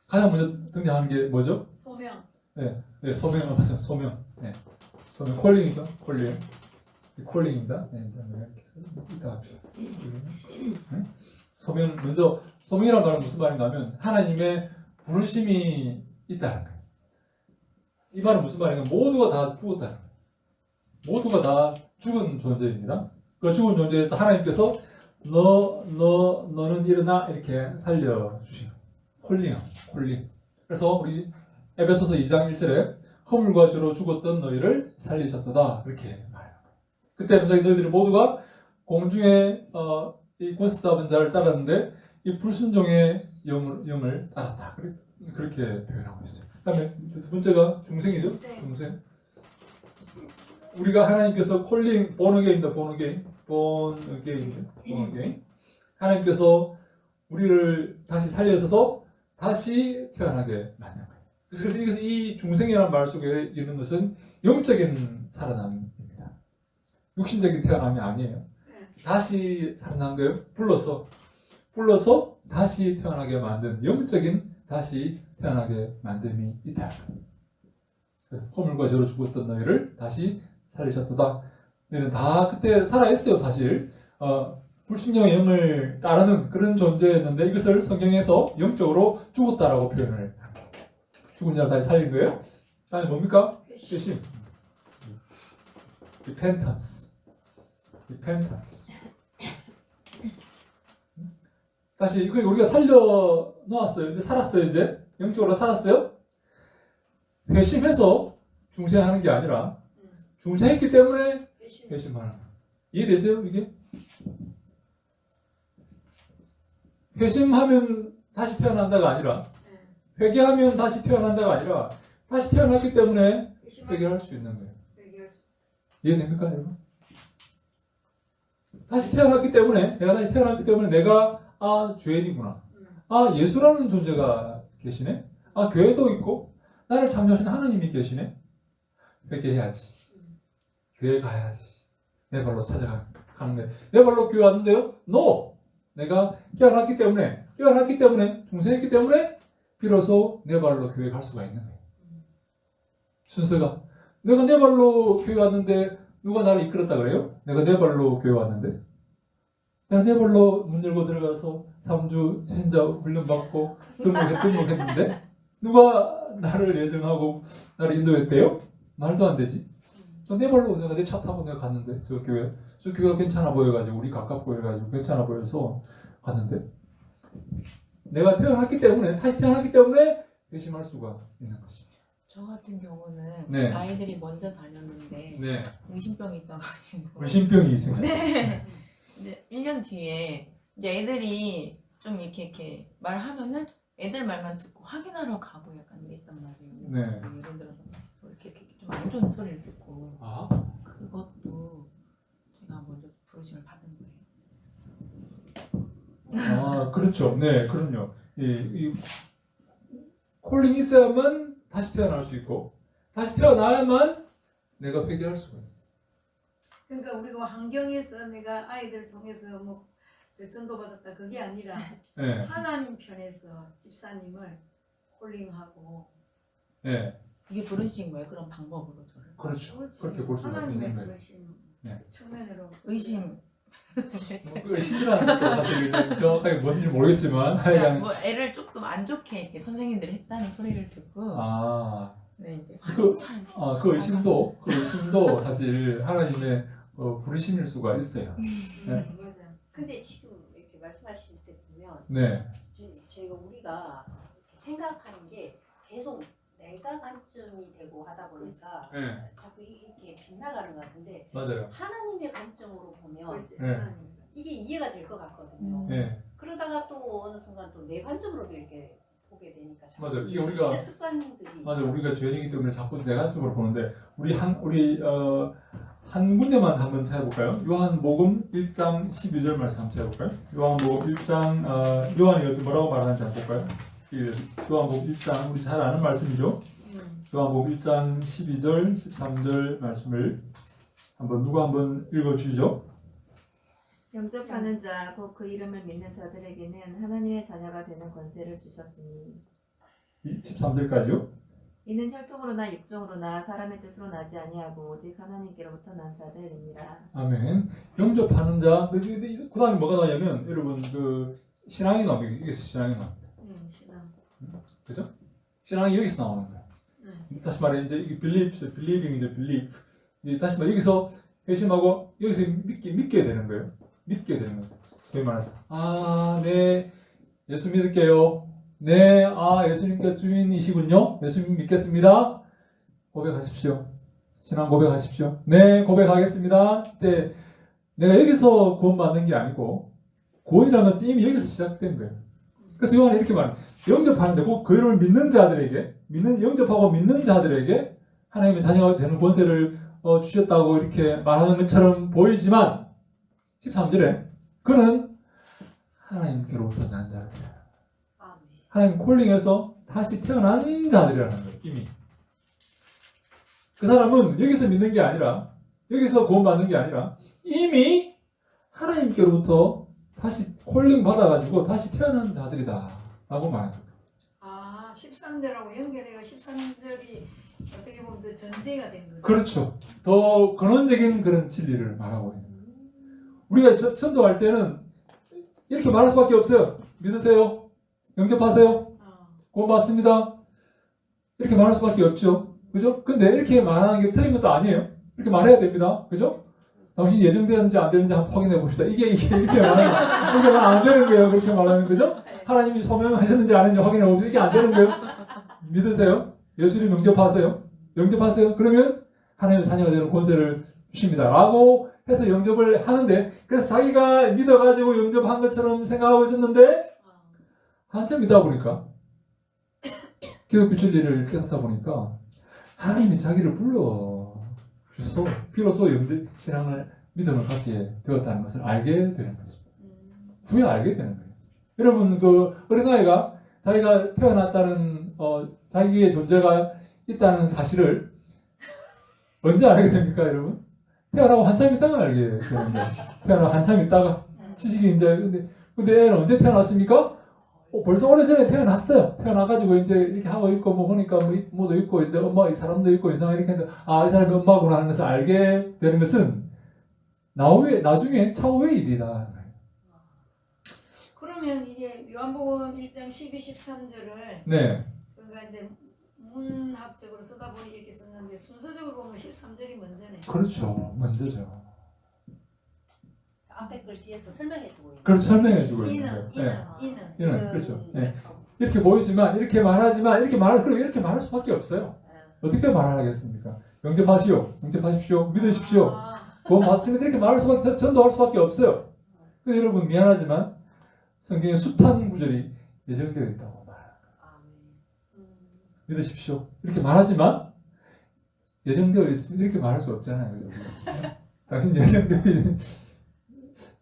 가장 먼저 등장하는 게 뭐죠?
소명.
네, 소명, 맞습니다. 소명. 네. 소명, 콜링이죠. 콜링. 콜링입니다. 네, 이렇게 해서 이따 합시다. 네? 소명, 먼저, 소명이라는 말은 무슨 말인가 하면, 하나님의 부르심이 있다는 거예요. 이 말은 무슨 말인가? 모두가 다 죽었다는 거예요. 모두가 다 죽은 존재입니다. 그 죽은 존재에서 하나님께서 너는 일어나 이렇게 살려주신 거예요. 콜링. 그래서 우리 에베소서 2장 1절에 허물과 죄로 죽었던 너희를 살리셨도다 이렇게 말해요. 그때는 너희들이 모두가 공중에 이 권세 잡은 자를 따랐는데 이 불순종의 영을 따랐다. 그렇게 표현하고 있어요. 그다음에 두 번째가 중생이죠. 중생. 우리가 하나님께서 콜링 본어게인다. 하나님께서 우리를 다시 살려서 다시 태어나게 만든 거예요. 그래서 이 중생이라는 말 속에 있는 것은 영적인 살아남입니다. 육신적인 태어남이 아니에요. 다시 살아난 거예요. 불러서 다시 태어나게 만든 영적인 다시 태어나게 만듦이 있다. 허물과 죄로 죽었던 너희를 다시 살리셨도다. 너희는 다 그때 살아있어요. 사실 불순종의 영을 따르는 그런 존재였는데 이것을 성경에서 영적으로 죽었다라고 표현을 합니다. 죽은 자를 다시 살린 거예요. 다음에 뭡니까? 회심. Repentance. 다시 우리가 살려 놓았어요. 이제 살았어요. 이제 영적으로 살았어요. 회심해서 중생하는 게 아니라 중생했기 때문에 회심하는 거예요. 이해되세요? 이게? 회심하면 다시 태어난다가 아니라 회개하면 다시 태어난다가 아니라 다시 태어났기 때문에 회개할 수 있는 거예요. 이해됩니까, 여러분? 다시 태어났기 때문에 내가 다시 태어났기 때문에 내가 죄인이구나. 예수라는 존재가 계시네. 교회도 있고 나를 창조하신 하나님이 계시네. 회개해야지. 교회 가야지. 내 발로 찾아가는 거예요. 내 발로 교회 왔는데요? No! 내가 깨어났기 때문에 중생했기 때문에 비로소 내 발로 교회 갈 수가 있는 거예요. 순서가 내가 내 발로 교회 왔는데 누가 나를 이끌었다 그래요? 내가 내 발로 교회 왔는데 내가 내 발로 문 열고 들어가서 3주 신자 훈련받고 등록했는데 누가 나를 예정하고 나를 인도했대요? 말도 안 되지. 내 발로 내가 내 차 타고 내가 갔는데 저 교회가 괜찮아 보여가지고 우리 가깝고 해가지고 괜찮아 보여서 갔는데 내가 태어났기 때문에 다시 태어났기 때문에 회심할 수가 있는 것입니다.
저 같은 경우는
네.
아이들이 먼저 다녔는데
네.
의심병이 있어가지고
의심병이 생겼어요.
네. 이제 1년 뒤에 이제 애들이 좀 이렇게 말하면은 애들 말만 듣고 확인하러 가고 약간 이랬단 말이에요.
네.
예를 들어서 뭐 이렇게 좀 안 좋은 소리를 듣고 그것도 제가 먼저 부르심을 받은 거예요.
그렇죠. 네, 그럼요. 이 콜링이 있어야만 다시 태어날 수 있고 다시 태어나야만 내가 회개할 수가 있어.
그러니까 우리가 환경에서 내가 아이들 통해서 뭐 전도받았다 그게 아니라
네.
하나님 편에서 집사님을 콜링하고
네.
이게 부르신 거예요. 그런 방법으로 저를.
그렇죠.
그렇지.
그렇게 볼 수가
하나님의
있는 거예요.
부르심
네.
측면으로
의심
그 의심이라는 것도 사실 정확하게 뭔지 모르겠지만
그러니까
하여간
뭐 애를 조금 안 좋게 이렇게 선생님들이 했다는 소리를 듣고
아,
네, 이제
그-
참
그 의심도 사실 하나님의 부르심일 수가 있어요. 네.
맞아.
근데 지금 이렇게 말씀하실 때 보면
네,
저희가 우리가 이렇게 생각하는 게 계속 내가 관점이 되고 하다 보니까
네,
자꾸 이렇게 빗나가는 것 같은데
맞아요.
하나님의 관점으로 보면
그렇지.
네.
이게 이해가 될 것 같거든요.
네,
그러다가 또 어느 순간 또 내 관점으로도 이렇게 보게 되니까 자꾸
맞아요. 이게 우리가
이런 습관들이
우리가 죄인이기 때문에 자꾸 내 관점으로 보는데 우리 한 군데만 한번 찾아볼까요? 요한복음 1장 12절 말씀 한번 찾아볼까요? 요한복음 1장 요한이 뭐라고 말하는지 한번 볼까요? 요한복음 1장 우리 잘 아는 말씀이죠. 요한복음 1장 12절 13절 말씀을 누가 한번 읽어주시죠.
영접하는 자, 곧 그 이름을 믿는 자들에게는 하나님의 자녀가 되는 권세를 주셨으니
13절까지요.
이는 혈통으로나 육정으로나 사람의 뜻으로 나지 아니하고 오직 하나님께로부터 난 자들이니라.
아멘. 영접하는 자. 그 다음에 뭐가 나냐면 여러분 그 신앙이 나옵니다. 이게 신앙이 나옵니다.
신앙.
그죠? 신앙이 여기서 나오는 거예요. 다시 말해 이제 이게 believing이죠, believe. 이제 다시 말해 여기서 회심하고 여기서 믿게 되는 거예요. 믿게 되는 거예요. 소위 말해서 네, 예수 믿을게요. 네, 예수님께서 주인이시군요. 예수님 믿겠습니다. 고백하십시오. 신앙 고백하십시오. 네, 고백하겠습니다. 그때 내가 여기서 구원받는 게 아니고 구원이라는 것은 이미 여기서 시작된 거예요. 그래서 요한이 이렇게 말합니다. 영접하는데 그 이름을 믿는 자들에게 영접하고 믿는 자들에게 하나님의 자녀가 되는 권세를 주셨다고 이렇게 말하는 것처럼 보이지만 13절에 그는 하나님께로부터 난 자들이야.
아멘.
하나님 콜링에서 다시 태어난 자들이라는 거예요. 이미 그 사람은 여기서 믿는 게 아니라 여기서 구원받는 게 아니라 이미 하나님께로부터 다시 콜링 받아가지고 다시 태어난 자들이다 라고 말합니다.
13절하고 연결해가 13절이 어떻게 보면 더 전제가 된 거죠.
그렇죠. 더 근원적인 그런 진리를 말하고 있는 거예요. 우리가 전도할 때는 이렇게 말할 수밖에 없어요. 믿으세요. 영접하세요. 구원받습니다. 이렇게 말할 수밖에 없죠. 그죠? 근데 이렇게 말하는 게 틀린 것도 아니에요. 이렇게 말해야 됩니다. 그죠? 당신이 예정되었는지 안 되는지 한번 확인해 봅시다. 이게 이렇게 말하면 안 되는 거예요. 그렇게 말하면. 그죠? 하나님이 소명하셨는지 안 했는지 확인해 봅시다. 이게 안 되는 거예요. 믿으세요. 예수님 영접하세요. 영접하세요. 그러면 하나님의 자녀가 되는 권세를 주십니다. 라고 해서 영접을 하는데 그래서 자기가 믿어가지고 영접한 것처럼 생각하고 있었는데 한참 있다 보니까 기독교 진리를 깨닫다 보니까 하나님이 자기를 불러주셔서 비로소 신앙을 믿음을 갖게 되었다는 것을 알게 되는 것입니다. 후에 알게 되는 거예요. 여러분 그 어린아이가 자기가 태어났다는 자기의 존재가 있다는 사실을 언제 알게 됩니까, 여러분? 태어나고 한참 있다가 알게 되는 거예요. 태어나고 한참 있다가 지식이 이제 근데 애는 언제 태어났습니까? 벌써 오래전에 태어났어요. 태어나가지고 이제 이렇게 하고 있고 뭐 보니까 뭐도 있고 이제 엄마 이 사람도 있고 이상 이렇게 했는데 이 사람이 엄마구나 하는 것을 알게 되는 것은 나중에 차후의 일이다.
그러면 이게 요한복음 1장 12, 13절을
네.
그러니까 이제 문학적으로 쓰다 보니 이렇게 썼는데 순서적으로 보면 13절이 먼저네.
그렇죠. 먼저죠.
앞에 걸 뒤에서 설명해주고 있는.
그렇죠. 설명해주고 있는 거예요. 이는 그렇죠. 네. 이렇게 보이지만 이렇게 말하지만 이렇게 말할 수밖에 없어요. 어떻게 말하겠습니까? 영접하십시오. 믿으십시오. 구원 받습니다. 이렇게 말할 수밖에 전도할 수밖에 없어요. 근데 여러분 미안하지만 성경에 숱한 구절이 예정되어 있다고 말합니다. 믿으십시오. 이렇게 말하지만 예정되어 있으면 이렇게 말할 수 없잖아요. 그죠? 당신 예정되어 있는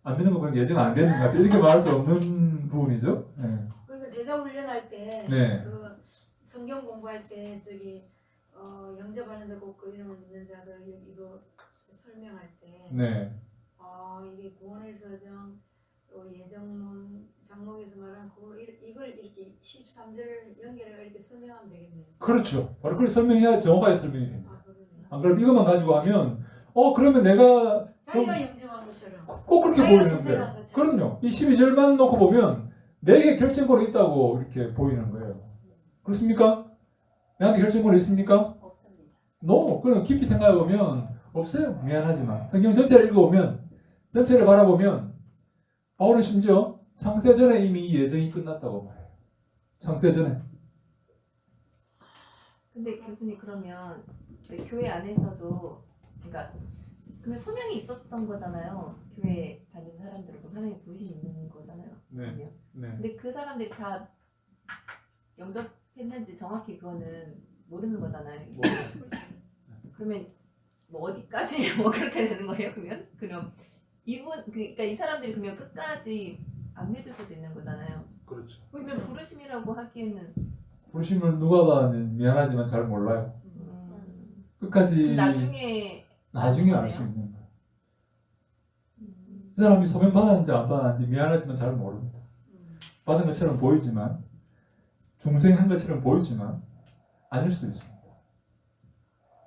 안 믿는 거 보면 예정 안 되는 것 같아요. 이렇게 말할 수 없는 부분이죠. 네.
그러니까 제자 훈련할 때
네.
그 성경 공부할 때 영접하는 자 곧 그 이름을 믿는 자들 이거 설명할 때
네.
이게 구원의 서정 또 예정문 장목에서 말한 이걸 이렇게 13절 연결해서 이렇게 설명하면 되겠네요.
그렇죠. 바로 그렇게 설명해야 정확하게 설명이 됩니다.
그러네.
안 그러면 이것만 가지고 하면 그러면 내가
자기가 영접한 거 것처럼.
꼭 그렇게
자기가
보이는데
선택한 것처럼.
그럼요. 이 12절만 놓고 보면 내게 결정권이 있다고 이렇게 보이는 거예요. 그렇습니까? 내한테 결정권이 있습니까?
없습니다.
No. 그럼 깊이 생각해 보면 없어요. 미안하지만 성경 전체를 읽어보면 전체를 바라보면 바울은 심지어 창세전에 이미 이 예정이 끝났다고 말해요. 창세전에.
근데 교수님 그러면 교회 안에서도 그러니까 그러면 소명이 있었던 거잖아요. 교회 다니는 사람들은 하나님 부르심 있는 거잖아요.
네.
그러면.
네.
근데 그 사람들이 다 영접했는지 정확히 그거는 모르는 거잖아요.
뭐,
그러면 뭐 어디까지 뭐 그렇게 되는 거예요? 그럼 그러니까 이 사람들이 그러면 끝까지 안 믿을 수도 있는 거잖아요.
그렇죠.
그러면 부르심이라고 하기에는
부르심을 누가 받았는지 미안하지만 잘 몰라요. 끝까지
나중에
알 수 있는 거예요. 그 사람이 소명 받았는지 안 받았는지 미안하지만 잘 모릅니다. 받은 것처럼 보이지만 중생한 것처럼 보이지만 아닐 수도 있습니다.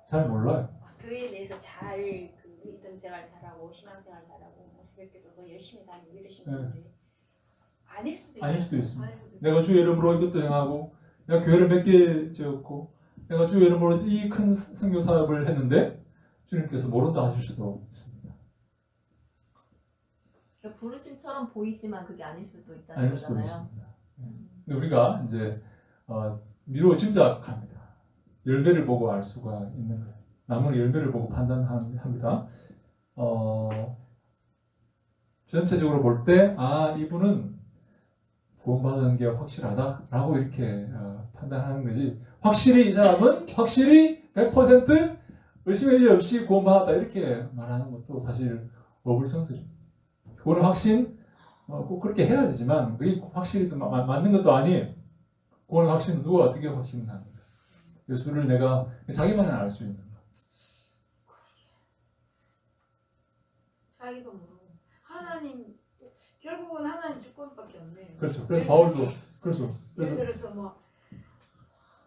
잘 몰라요.
교회에 대해서 잘 그 믿음 생활 잘하고 신앙생활 잘하고 뭐 새벽기도 더 열심히 다니고 이러시는
네.
분들이 아닐 수도 있어요.
아닐 수도 있습니다. 내가 주의 이름으로 이것도 행하고 내가 교회를 몇 개 지었고 내가 주의 이름으로 이 큰 선교 사업을 했는데 주님께서 모른다 하실 수도 있습니다.
그러니까 부르심처럼 보이지만 그게 아닐 수도 있다는
아닐 수도
거잖아요.
있습니다. 근데 우리가 이제 미루어 짐작합니다. 열매를 보고 알 수가 있는 거예요. 나무는 열매를 보고 판단합니다. 전체적으로 볼 때 이분은 구원받은 게 확실하다라고 이렇게 판단하는 거지. 확실히 이 사람은 확실히 100% 의심의 일 없이 구원받았다 이렇게 말하는 것도 사실 어불성설입니다. 그거는 확신 꼭 그렇게 해야 되지만 그게 확실히 맞는 것도 아니에요. 그거는 확신 누가 어떻게 확신합니까? 예수를 내가 자기만은 알 수 있는 거.
자기도 모르고 하나님 결국은 하나님 주권밖에 없네요.
그렇죠. 그래서 바울도 그래서
예를 들어서 뭐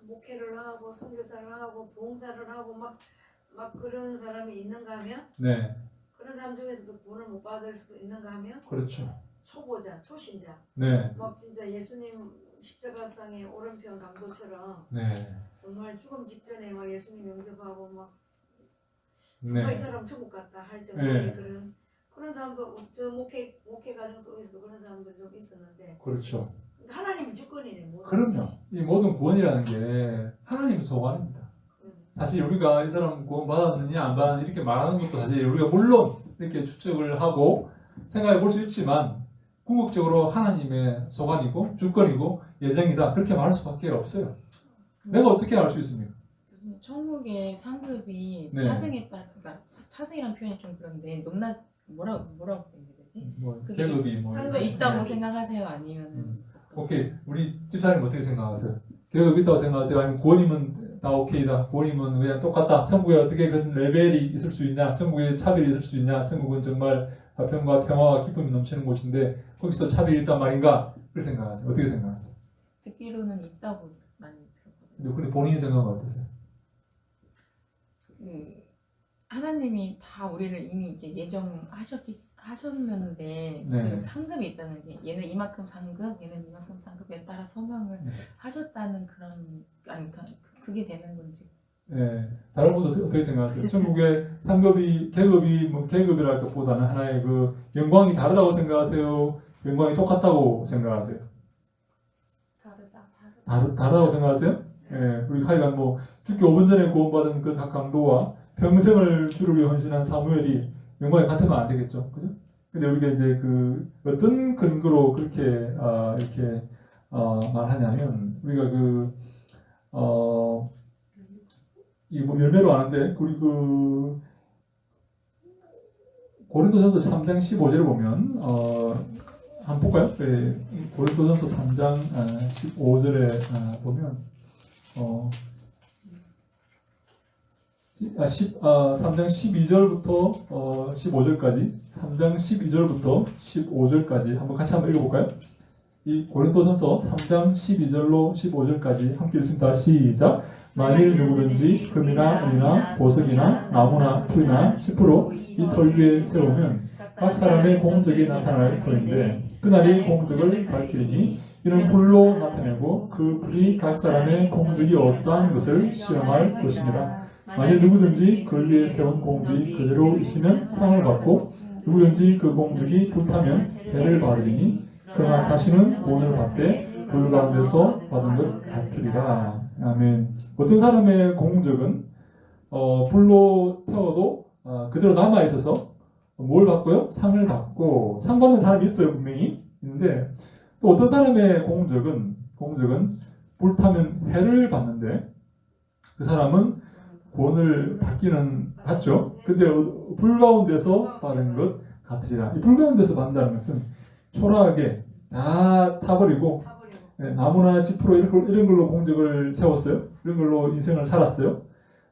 목회를 하고 선교사를 하고 봉사를 하고 막 그런 사람이 있는가 하면
네
그런 사람 중에서도 구원을 못 받을 수도 있는가 하면
그렇죠.
초보자, 초신자
네
막 진짜 예수님 십자가상의 오른편 강도처럼
네.
정말 죽음 직전에 막 예수님 영접하고 막
네.
이 사람 천국 갔다 할 정도의
네.
그런 사람도 저 목회 과정 속에서도 그런 사람들 좀 있었는데
그렇죠.
하나님이 주권이네. 모든
그럼요.
것이.
이 모든 구원이라는 게 하나님의 소관입니다. 사실 우리가 이 사람 구원 받았느냐 안 받았느냐 이렇게 말하는 것도 사실 우리가 물론 이렇게 추측을 하고 생각해 볼 수 있지만 궁극적으로 하나님의 소관이고 주권이고 예정이다 그렇게 말할 수밖에 없어요. 내가 어떻게 알 수 있습니까?
교수님, 천국의 상급이
네.
차등에 따라, 그러니까 차등이란 표현이 좀 그런데 높낮 뭐라고 얘기해야 되지?
뭐
그게
계급이 뭐
상급이
있다고
상급이.
생각하세요? 아니면은
오케이 우리 집사님 어떻게 생각하세요? 계급 있다고 생각하세요? 아니면 구원이면 다 오케이다. 구원이면 그냥 똑같다. 천국에 어떻게 그런 레벨이 있을 수 있냐? 천국에 차별이 있을 수 있냐? 천국은 정말 화평과 평화와 기쁨이 넘치는 곳인데 거기서 차별이 있단 말인가? 그렇게 생각하세요? 어떻게 생각하세요?
듣기로는 있다고 많이 들었거든요.
근데 본인 생각은 어떠세요?
그 하나님이 다 우리를 이미 이제 하셨는데
네.
그 상급이 있다는 게 얘는 이만큼 상급, 얘는 이만큼 상급에 따라 소명을
네.
하셨다는 그런 아니 그게 되는 건지.
예, 다른 분도 어떻게 생각하세요? 천국의 상급이 계급이 뭐 계급이랄 것보다는 하나의 그 영광이 다르다고 생각하세요? 영광이 똑같다고 생각하세요? 다르다고 생각하세요? 예, 우리 하여간 뭐 죽기 5분 전에 구원받은 그 강도와 평생을 주를 위해 헌신한 사무엘이 영광이 같으면 안 되겠죠, 그죠? 근데 우리가 이제 그 어떤 근거로 그렇게 이렇게 말하냐면 우리가 이거 뭐 열매로 아는데 우리 그 고린도전서 3장 15절을 보면 한번 볼까요? 네, 고린도전서 3장 15절에 보면 3장 12절부터 15절까지 3장 12절부터 15절까지 한번 같이 한번 읽어볼까요? 이 고린도전서 3장 12절로 15절까지 함께 읽습니다. 시작. 만일 누구든지 금이나 은이나 보석이나 나무나 풀이나 10% 이 털 위에 세우면 각 사람의 공덕이 나타날 터인데 그날이 공덕을 밝히리니 이는 불로 나타내고 그 불이 각 사람의 공덕이 어떠한 것을 시험할 것이니라. 만일 누구든지 그를 위해 세운 공덕이 그대로 있으면 상을 받고 누구든지 그 공덕이 불타면 해를 받으리니 그러나 자신은 구원을 받되 불 가운데서 받은 것 같으리라. 아멘. 어떤 사람의 공적은 불로 태워도 그대로 남아 있어서 뭘 받고요? 상을 받고 상 받는 사람이 있어요. 분명히 있는데 또 어떤 사람의 공적은 불타면 해를 받는데 그 사람은 구원을 받죠. 근데 불 가운데서 받은 것 같으리라. 이 불 가운데서 받는다는 것은 초라하게 다 타버리고 나무나 짚으로 이런 걸로 공적을 세웠어요. 이런 걸로 인생을 살았어요.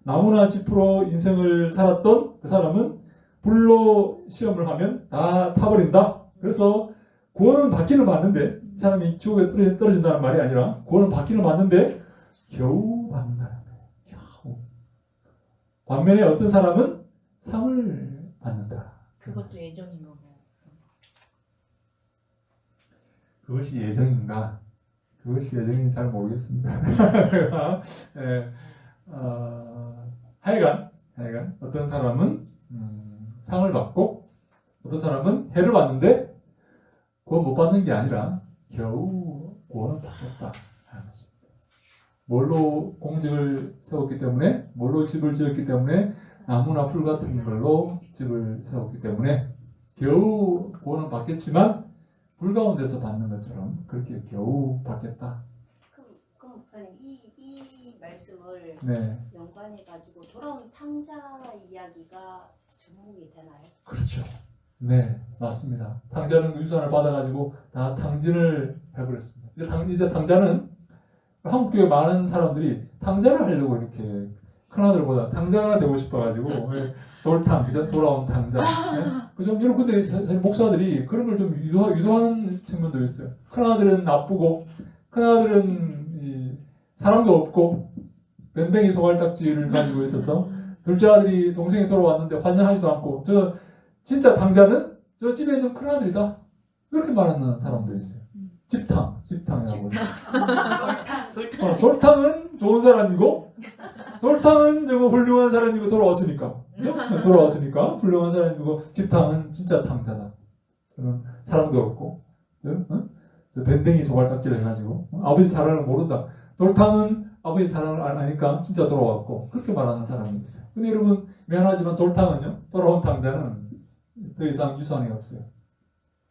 나무나 짚으로 인생을 살았던 그 사람은 불로 시험을 하면 다 타버린다. 그래서 구원은 받기는 받는데 이 사람이 지옥에 떨어진다는 말이 아니라 구원은 받기는 받는데 겨우 받는다는 거예요. 겨우. 반면에 어떤 사람은 상을 받는다.
그것도 예정인 거고.
그것이 예정인가? 그것이 예정인지 잘 모르겠습니다. 하여간 어떤 사람은 상을 받고 어떤 사람은 해를 받는데 구원 못 받는 게 아니라 겨우 구원을 받았다 하는 것입니다. 뭘로 공직을 세웠기 때문에, 뭘로 집을 지었기 때문에, 나무나 풀 같은 걸로 집을 세웠기 때문에 겨우 구원은 받겠지만 불 가운데서 받는 것처럼 그렇게 겨우 받겠다.
그럼 목사님 이 말씀을
네,
연관해가지고 돌아온 탕자 이야기가 접목이 되나요?
그렇죠. 네, 맞습니다. 탕자는 그 유산을 받아가지고 다 탕진을 해버렸습니다. 이제 탕자는 한국 교회 많은 사람들이 탕자를 하려고 이렇게 큰아들보다 탕자가 되고 싶어가지고 돌탕, 그죠? 돌아온 탕자. 네? 그죠? 여러분 근데 사실 목사들이 그런 걸 좀 유도하는 측면도 있어요. 큰아들은 나쁘고 큰아들은 사랑도 없고 밴댕이 소갈딱지를 가지고 있어서 둘째 아들이 동생이 돌아왔는데 환영하지도 않고 저 진짜 탕자는 저 집에 있는 큰아들이다. 이렇게 말하는 사람도 있어요. 집탕이라고. 돌탕은 좋은 사람이고 돌탕은 저거 훌륭한 사람이고 돌아왔으니까 훌륭한 사람이고 집탕은 진짜 탕자다. 그런 사랑도 없고 저 밴댕이 소갈딱지를 해가지고 아버지 사랑을 모른다. 돌탕은 아버지 사랑을 아니까 진짜 돌아왔고 그렇게 말하는 사람이 있어요. 근데 여러분 미안하지만 돌탕은요 돌아온 탕자는 더 이상 유산이 없어요.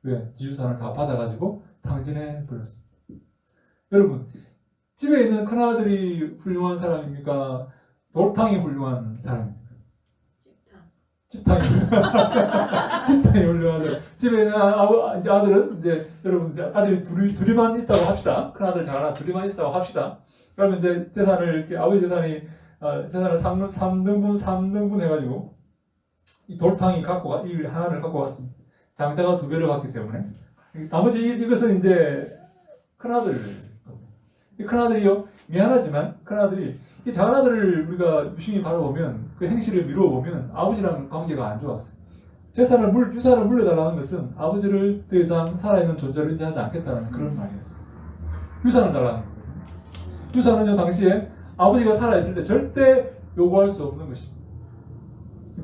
왜? 지유산을 다 받아가지고 탕진해 버렸어요. 여러분 집에 있는 큰아들이 훌륭한 사람입니까? 돌탕이 훌륭한 사람입니까? 집탕이 훌륭한 사람. 집에 있는 아들은 이제 여러분 이제 아들이 둘이만 있다고 합시다. 큰아들 작은아들 둘이만 있다고 합시다. 그러면 이제 재산을 이렇게 아버지 재산을 3등분 해가지고 이 돌탕이 이 하나를 갖고 왔습니다. 장자가 2배를 받기 때문에 나머지 이것은 이제 큰아들. 이 큰아들이요 미안하지만 큰아들이 이 작은아들을 우리가 유심히 바라보면 그 행실을 미루어 보면 아버지랑 관계가 안 좋았어요. 유산을 물려달라는 것은 아버지를 더 이상 살아있는 존재로 인정하지 않겠다는 그런 말이었어요. 유산을 달라는 거거든요. 유산은요 당시에 아버지가 살아있을 때 절대 요구할 수 없는 것입니다.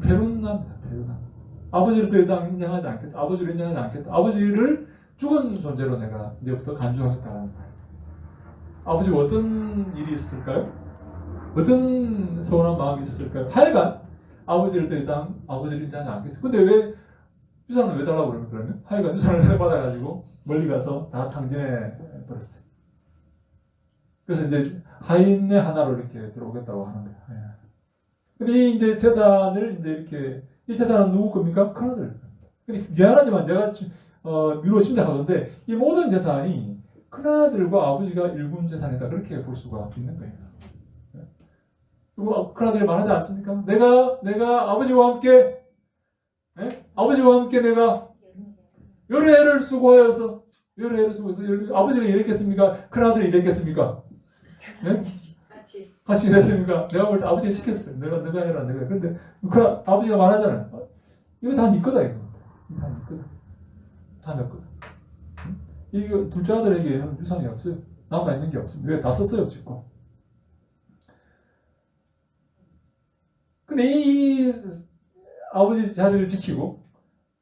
배륜납니다. 아버지를 더 이상 인정하지 않겠다. 아버지를 인정하지 않겠다. 아버지를 죽은 존재로 내가 이제부터 간주하겠다는 거예요. 아버지가 어떤 일이 있었을까요? 어떤 서운한 마음이 있었을까요? 하여간 아버지를 더 이상 아버지를 인정하지 않겠어요. 근데 왜 유산을 왜 달라고 그러면? 하여간 유산을 받아가지고 멀리 가서 다 탕진해 버렸어요. 그래서 이제 하인의 하나로 이렇게 들어오겠다고 하는 거예요. 근데 이제 재산을 이제 이렇게 이 재산은 누구 겁니까? 큰아들. 근데 미안하지만 제가 미루어 짐작하던데 이 모든 재산이 큰아들과 아버지가 일군 재산이다 그렇게 볼 수가 있는 거예요. 그리고 큰아들이 말하지 않습니까? 내가 아버지와 함께 내가 여러 해를 수고하여서 아버지가 일했겠습니까? 큰아들이 일했겠습니까? 네? 같이 일했습니까? 내가 볼 때 아버지가 시켰어요. 내가 해라. 그런데 아버지가 말하잖아요. 이거 다 네 거다 이거. 다 네 거다. 다 내 거다. 이게 둘째 아들에게는 유산이 없어요. 남아있는 게 없습니다. 왜? 다 썼어요, 짓고. 근데 이 아버지 자리를 지키고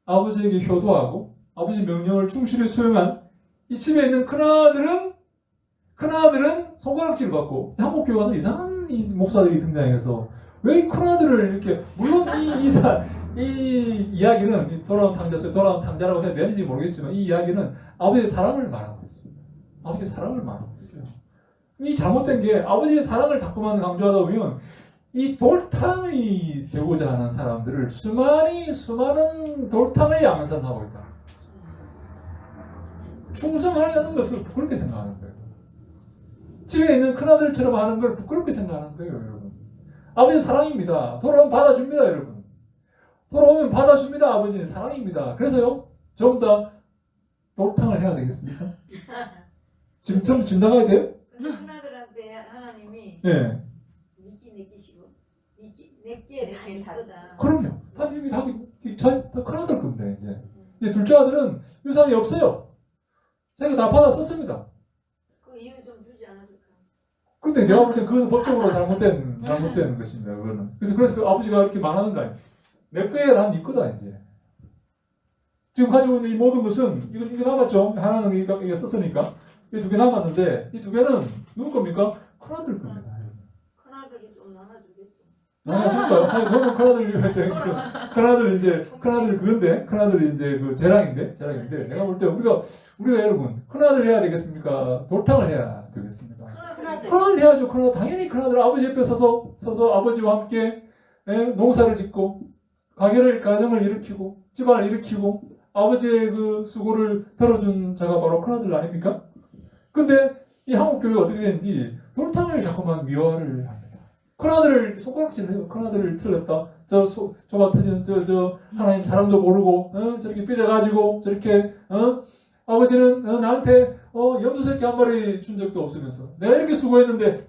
아버지에게 효도하고 아버지 명령을 충실히 수행한 이 집에 있는 큰아들은 손가락질을 받고 한국교회는 이상한 이 목사들이 등장해서 왜 이 큰아들을 이렇게 물론 이 이야기는 돌아온 탕자라고 해야 되는지 모르겠지만 이 이야기는 아버지의 사랑을 말하고 있습니다. 아버지의 사랑을 말하고 있어요. 이 잘못된 게 아버지의 사랑을 자꾸만 강조하다 보면 이 돌탕이 되고자 하는 사람들을 수많은 돌탕을 양산하고 있다. 충성하려는 것을 부끄럽게 생각하는 거예요. 집에 있는 큰아들처럼 하는 걸 부끄럽게 생각하는 거예요, 여러분. 아버지 사랑입니다. 돌아오면 받아줍니다, 여러분. 돌아오면 받아줍니다, 아버지는 사랑입니다. 그래서요, 전부 다 돌탕을 해야 되겠습니까? 지금 처음 나가야 돼요?
근데 큰아들한테 하나님이
예.
내끼시고 내게 다 이거다.
그럼요. 다 이미 다 큰아들 겁니다, 이제. 이제 둘째 아들은 유산이 없어요. 자기가 다 받아 썼습니다.
그 이유 좀 주지 않았을까?
근데 내가 볼 때 그건 법적으로 잘못된 것입니다, 그거는. 그래서 그 아버지가 이렇게 말하는 거 아니에요. 내 거에 난 네 거다, 이제. 지금 가지고 있는 이 모든 것은, 이거 남았죠? 하나는 이게 썼으니까. 이 두 개 남았는데, 이 두 개는 누구 겁니까? 큰아들 겁니다.
큰아들이 좀 나눠주겠죠.
그거는 큰아들 그건데, 큰아들이 이제 그 재량인데, 내가 볼 때 우리가 여러분, 큰아들 해야 되겠습니까? 돌탕을 해야 되겠습니까? 큰아들 해야죠. 당연히 큰아들 아버지 옆에 서서 아버지와 함께 농사를 짓고, 가정을 일으키고, 집안을 일으키고, 아버지의 그 수고를 들어준 자가 바로 큰아들 아닙니까? 근데 이 한국교회가 어떻게 되는지 돌탕을 자꾸만 미화를 합니다. 큰아들을 손가락질을 해요. 큰아들을 틀렸다. 좁아 터진 하나님 사람도 모르고 저렇게 삐져가지고 저렇게 아버지는 나한테 염소 새끼 한 마리 준 적도 없으면서 내가 이렇게 수고했는데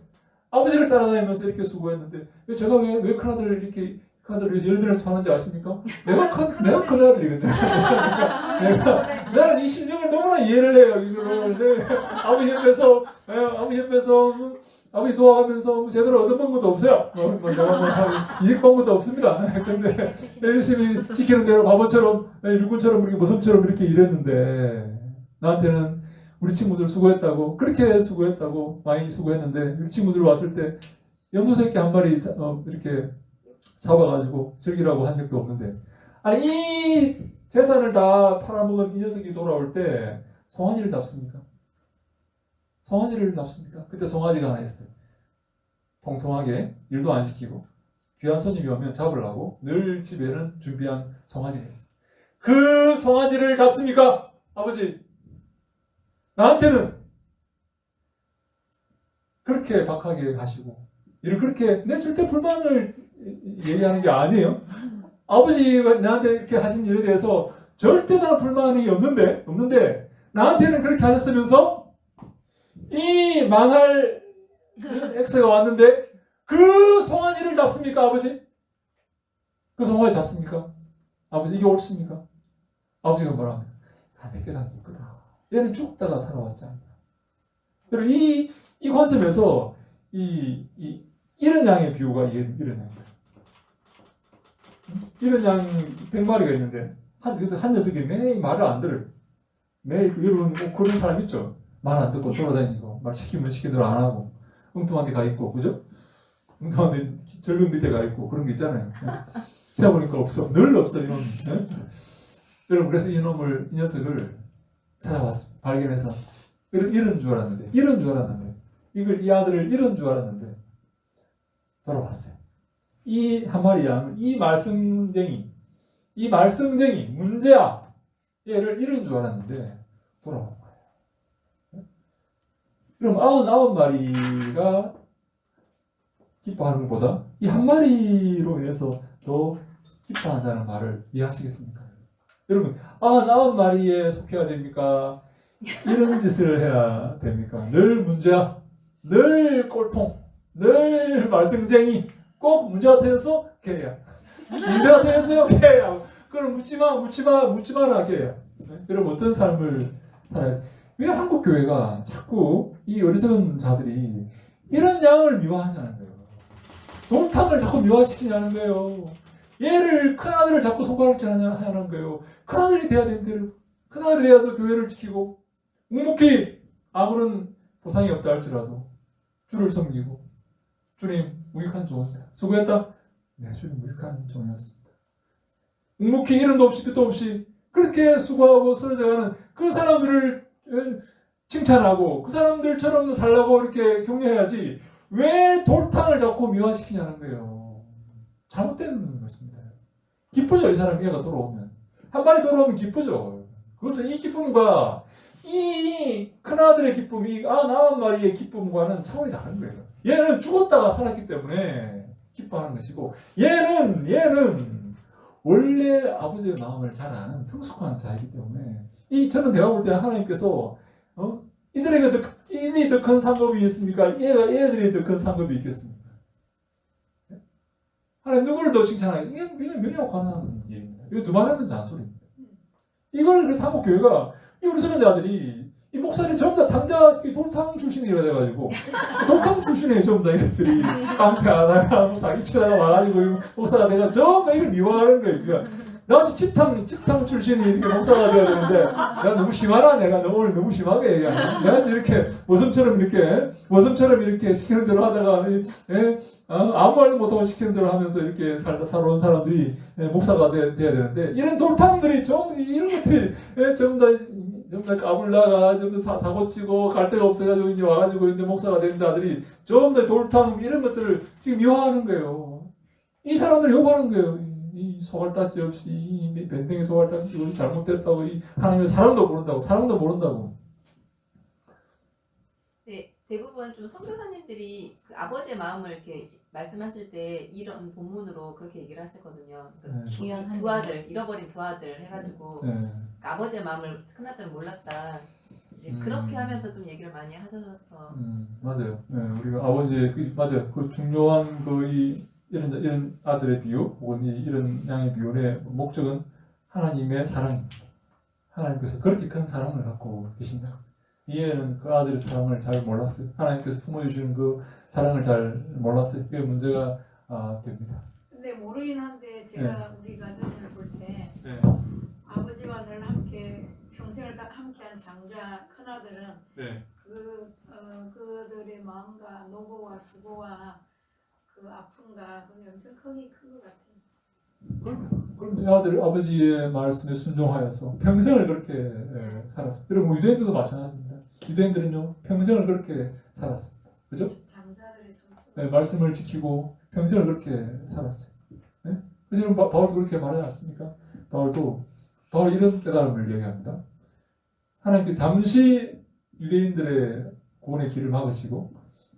아버지를 따라다니면서 이렇게 수고했는데 제가 왜 큰아들을 이렇게 큰아들을 위해서 열변을 토하는지 아십니까? 내가 큰아들이거든요. 나는 이 심정을 너무나 이해를 해요. 이거를 아버지 옆에서 아버지 도와가면서 제대로 얻어먹은 것도 없어요. 내가 이익 본 것도 없습니다. 근데 열심히 지키는 대로 바보처럼 일꾼처럼 이렇게 모습처럼 이렇게 일했는데 나한테는 우리 친구들 수고했다고 그렇게 수고했다고 많이 수고했는데 우리 친구들 왔을 때 염소 새끼 한 마리 이렇게 잡아가지고 즐기라고 한 적도 없는데 아니 이 재산을 다 팔아먹은 이 녀석이 돌아올 때 송아지를 잡습니까? 송아지를 잡습니까? 그때 송아지가 하나 있어요. 통통하게 일도 안 시키고 귀한 손님이 오면 잡으려고 늘 집에는 준비한 송아지가 있어요. 그 송아지를 잡습니까? 아버지 나한테는 그렇게 박하게 하시고 이를 그렇게 내 절대 불만을 얘기하는 게 아니에요. 아버지가 나한테 이렇게 하신 일에 대해서 절대 다 불만이 없는데 나한테는 그렇게 하셨으면서 이 망할 X가 왔는데 그 송아지를 잡습니까 아버지? 그 송아지 잡습니까? 아버지 이게 옳습니까? 아버지가 뭐라 합니까? 다 내 거다 네 거다. 얘는 죽다가 살아왔잖아. 그리고 이 관점에서 이런 양의 비유가 이런 양이에요. 이런 양 100마리가 있는데 한 녀석이 매일 말을 안 들어요. 매일 여러분 그런 사람 있죠? 말 안 듣고 돌아다니고 말 시키면 시키는 대로 안 하고 엉뚱한 데 가 있고 그죠? 엉뚱한 데 절벽 밑에 가 있고 그런 게 있잖아요. 찾아보니까 없어. 늘 없어 이놈. 여러분 그래서 이 녀석을 찾아봤어. 발견해서 이런 줄 알았는데 이 아들을 잃은 줄 알았는데 돌아왔어요. 이 한 마리 양은 이 말썽쟁이 문제야 얘를 잃은 줄 알았는데 돌아온 거예요. 그럼 99마리가 기뻐하는 것보다 이 한 마리로 인해서 더 기뻐한다는 말을 이해하시겠습니까? 여러분 99마리에 속해야 됩니까? 이런 짓을 해야 됩니까? 늘 문제야, 늘 꼴통, 늘 말썽쟁이 꼭 문제가 되어서 개야. 문제가 되어서요 개야. 그걸 묻지 마라 하게. 여러분 어떤 삶을 살아요? 왜 한국 교회가 자꾸 이 어리석은 자들이 이런 양을 미워하냐는 거예요. 동탕을 자꾸 미화시키냐는 거예요. 얘를 큰아들을 자꾸 손가락질 하냐는 거예요. 큰아들이 돼야 되는데 큰아들이 되어서 교회를 지키고 묵묵히 아무런 보상이 없다 할지라도 주를 섬기고 주님 무익한 종입니다. 수고했다. 네, 주님 무익한 종이었습니다. 묵묵히 이름도 없이 끝도 없이 그렇게 수고하고 쓰러져가는 그 사람들을 칭찬하고 그 사람들처럼 살라고 이렇게 격려해야지 왜 돌탕을 자꾸 미화시키냐는 거예요. 잘못된 것입니다. 기쁘죠. 이 사람이 얘가 돌아오면. 한 마리 돌아오면 기쁘죠. 그것은 이 기쁨과 이 큰아들의 기쁨, 이 99마리의 기쁨과는 차원이 다른 거예요. 얘는 죽었다가 살았기 때문에 기뻐하는 것이고 얘는 원래 아버지의 마음을 잘 아는 성숙한 자이기 때문에 저는 내가 볼 때 하나님께서 이들이 더 큰 상급이 있습니까? 얘들이 더 큰 상급이 있겠습니까? 하나님 누구를 더 칭찬하게? 이건 명예와 관한 얘기입니다. 이거 두말하는 잔소리입니다. 이걸 그래서 한국 교회가 이 우리 선교자들이 이 목사들이 전부 다 돌탕 출신이라 돼가지고 돌탕 출신이에요. 전부 다 이것들이 깡패하다가 사기치다가 와가지고 목사가 내가 전부 다 이걸 미워하는 거예요. 그러니까 나같이 집탕 출신이 이렇게 목사가 되어야 되는데 내가 너무 심하나? 내가 오늘 너무 심하게 얘기하나? 내가 이렇게 모섬처럼 이렇게 시키는 대로 하다가 아무 말도 못하고 시키는 대로 하면서 이렇게 살아온 사람들이 목사가 돼야 되는데 이런 돌탕들이 이런 것들이 전부 다 까불다가 전부 다 사고치고 갈 데가 없어가지고 이제 와가지고 이제 목사가 된 자들이 전부 다 돌탕 이런 것들을 지금 미워하는 거예요. 이 사람들 욕하는 거예요. 이 소갈딱지 없이 이 밴댕이 소갈딱지 우리 잘못됐다고 이 하나님의 사랑도 모른다고.
네, 대부분 좀 선교사님들이 그 아버지의 마음을 이렇게 말씀하실 때 이런 본문으로 그렇게 얘기를 하셨거든요. 그러니까
귀한 한
두 아들, 잃어버린 두 아들 해가지고
네.
아버지의 마음을 큰아들은 몰랐다. 이제 그렇게 하면서 좀 얘기를 많이 하셔서
맞아요. 네, 우리가 아버지의 맞아요. 그 중요한 이런 아들의 비유 혹은 이런 양의 비유의 목적은 하나님의 사랑입니다. 하나님께서 그렇게 큰 사랑을 갖고 계신다. 이해는 그 아들의 사랑을 잘 몰랐어요. 하나님께서 품어 주시는 그 사랑을 잘 몰랐어요. 그게 문제가 됩니다.
근데 모르긴 한데 제가 우리 가정을 볼 때
네.
아버지와 늘 함께 평생을 함께한 장자 큰아들은
네.
그들의 마음과 노고와 수고와 그 아픔과 그게 엄청 큰 것 같아요.
그럼 아버지의 말씀에 순종하여서 평생을 그렇게 살았어요. 여러분 유대인들도 마찬가지입니다. 유대인들은요 평생을 그렇게 살았습니다. 그죠?
장자들의 손수.
네, 말씀을 지키고 평생을 그렇게 살았어요. 네? 그래서 바울도 그렇게 말하지 않습니까? 바울 이런 깨달음을 얘기합니다. 하나님께 잠시 유대인들의 구원의 길을 막으시고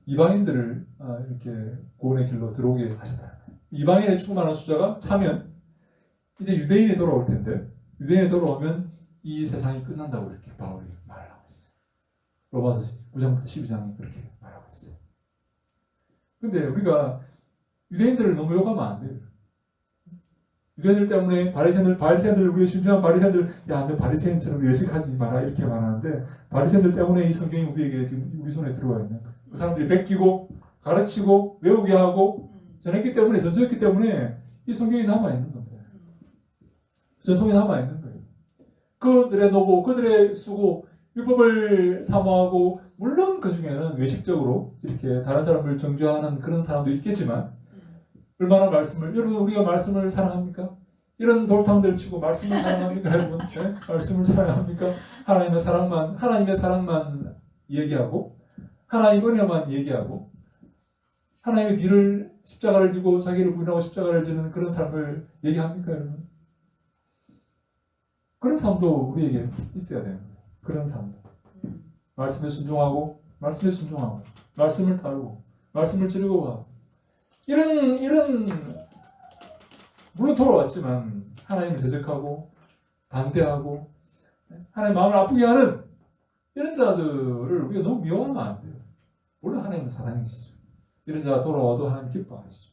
이방인들을 이렇게 구원의 길로 들어오게 하셨다. 이방인의 충만한 숫자가 차면 이제 유대인이 돌아올 텐데 유대인이 돌아오면 이 세상이 끝난다고 이렇게 바울이 말을 하고 있어요. 로마서 9장부터 12장이 그렇게 말하고 있어요. 근데 우리가 유대인들을 너무 욕하면 안 돼요. 유대인들 때문에 바리새인들 우리의 순수한 바리새인들 너 바리새인처럼 외식하지 마라 이렇게 말하는데 바리새인들 때문에 이 성경이 우리에게 지금 우리 손에 들어와 있는 거예요. 그 사람들이 베끼고 가르치고 외우게 하고 전했기 때문에 전수했기 때문에 이 성경이 남아 있는 겁니다. 전통이 남아 있는 거예요. 그들의 노고, 그들의 수고, 율법을 사모하고 물론 그 중에는 외식적으로 이렇게 다른 사람을 정죄하는 그런 사람도 있겠지만 얼마나 여러분 우리가 말씀을 사랑합니까? 이런 돌탕들 치고 말씀을 사랑합니까, 여러분? 네? 말씀을 사랑합니까? 하나님의 사랑만 얘기하고 하나님의 은혜만 얘기하고 하나님의 뒤를 십자가를 지고 자기를 부인하고 십자가를 지는 그런 삶을 얘기합니까, 여러분? 그런 삶도 우리에게 있어야 되는 거예요. 그런 삶도. 말씀에 순종하고 말씀을 따르고 말씀을 즐거워하고 이런 물론 돌아왔지만 하나님을 대적하고 반대하고 하나님 마음을 아프게 하는 이런 자들을 우리가 너무 미워하면 안 돼요. 물론 하나님은 사랑이시죠. 이런 자가 돌아와도 하나님 기뻐하시죠.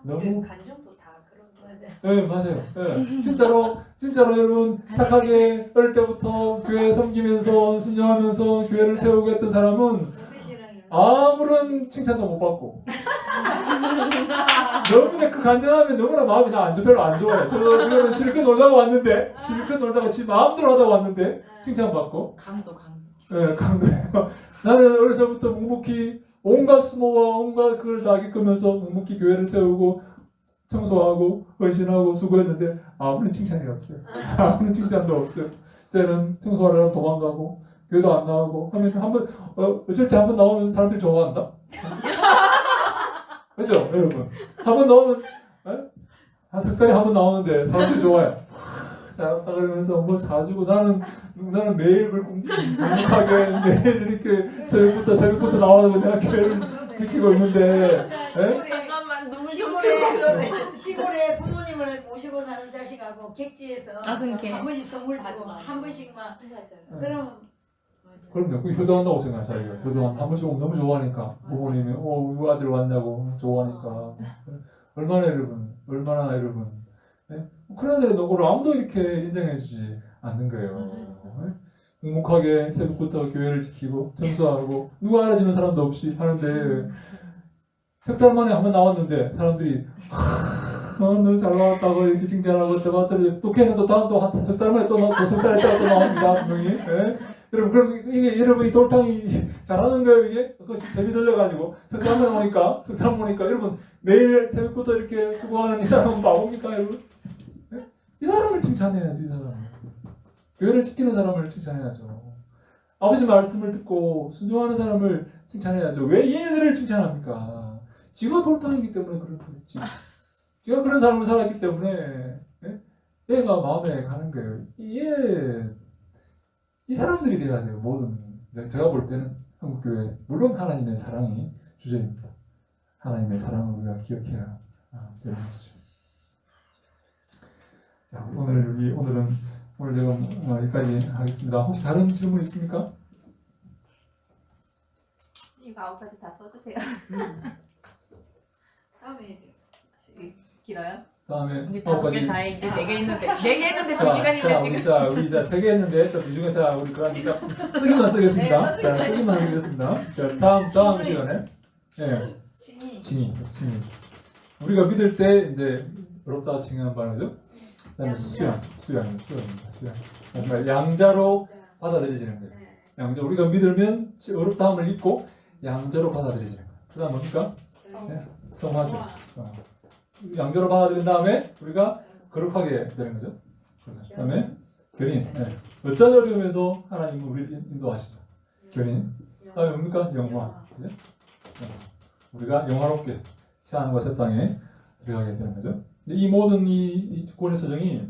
한국 간증도 다 그런 거.
맞아.
예, 맞아요. 예, 진짜로 여러분 착하게 어릴 때부터 교회 섬기면서 순종하면서 교회를 세우고 했던 사람은 아무런 칭찬도 못 받고 너무나 그 간절함에 너무나 마음이 별로 안 좋아요. 저는 실컷 놀다가 왔는데 실컷 놀다가 지 마음대로 하다 왔는데 칭찬 받고
강도.
예, 강도예요. 나는 어려서부터 묵묵히 온갖 수모와 온갖 그걸 다 겪으면서 묵묵히 교회를 세우고 청소하고 헌신하고 수고했는데 아무런 칭찬이 없어요. 아무런 칭찬도 없어요. 저는 청소하려면 도망가고 교회도 안 나오고 하면 한번 어쩔 때 한번 나오면 사람들이 좋아한다. 그렇죠, 여러분? 한번 나오면 한 석 달에 한 번 나오는데 사람들이 좋아해. 잘했다 그러면서 뭘 사주고 나는 매일 묵묵하게 매일 이렇게 새벽부터 나와서 내가 교회를 지키고 있는데
잠깐만 눈물 좀
시골에 부모님을 모시고 사는 자식하고 객지에서
그러니까.
한 번씩 선물 주고
맞아, 맞아.
한 번씩 막
맞아요.
그럼
그럼요. 그 효도한다고 생각해요. 자기가 효도한 한 번씩 오면 너무 좋아하니까 부모님이 우리 아들 왔냐고 좋아하니까 얼마나 여러분 우크라이나의 노고를 아무도 이렇게 인정해주지 않는 거예요. 묵묵하게 새벽부터 교회를 지키고 청소하고 누가 알아주는 사람도 없이 하는데 석 달 만에 한 번 나왔는데 사람들이 너 잘 나왔다고 이렇게 칭찬하고 또 걔는 또 다음 또 한 석 달 만에 또 석 달 있다가 또 나옵니다 분명히. 여러분 그럼 이게 여러분 이 돌탕이 잘하는 거예요 이게? 재미 들려가지고 석 달 만에 오니까 여러분 매일 새벽부터 이렇게 수고하는 이 사람은 바보입니까 여러분? 이 사람을 칭찬해야죠. 이 사람을 교회를 지키는 사람을 칭찬해야죠. 아버지 말씀을 듣고 순종하는 사람을 칭찬해야죠. 왜 얘네들을 칭찬합니까? 지가 돌탕이기 때문에 그런 거겠지. 지가 그런 삶을 살았기 때문에 얘가 마음에 가는 거예요. 이 사람들이 돼야 돼요. 제가 볼 때는 한국교회 물론 하나님의 사랑이 주제입니다. 하나님의 사랑을 우리가 기억해야 되는 것이죠. 자, 오늘은 제가 여기까지 하겠습니다. 혹시 다른 질문 있습니까?
이거 9가지 다 써주세요.
다음에
길어요?
다음에
우리 5개 다 했지. 4개 했는데 2시간인데
우리 3개 했는데 또 2시간 우리 그러니까 쓰기만 쓰겠습니다.
네,
자, 쓰기만 쓰겠습니다. 자, 다음 시간에
진이
진이. 우리가 믿을 때 이제 어렵다 칭하는 바람이죠. 그다음에 수양입니다. 그러니까 양자로 받아들여지는 거예요. 양자 우리가 믿으면 어렵다함을 믿고 양자로 받아들여지는 거예요. 그다음 뭡니까? 성화죠. 양자로 받아들인 다음에 우리가 거룩하게 되는 거죠. 그다음에 견인. 어떤 어려움에도 하나님은 우리를 인도하시죠. 견인. 그다음에 뭡니까? 영화. 그죠? 우리가 영화롭게 새하늘과 새 땅에 들어가게 되는 거죠. 이 모든 이 구원의 서정이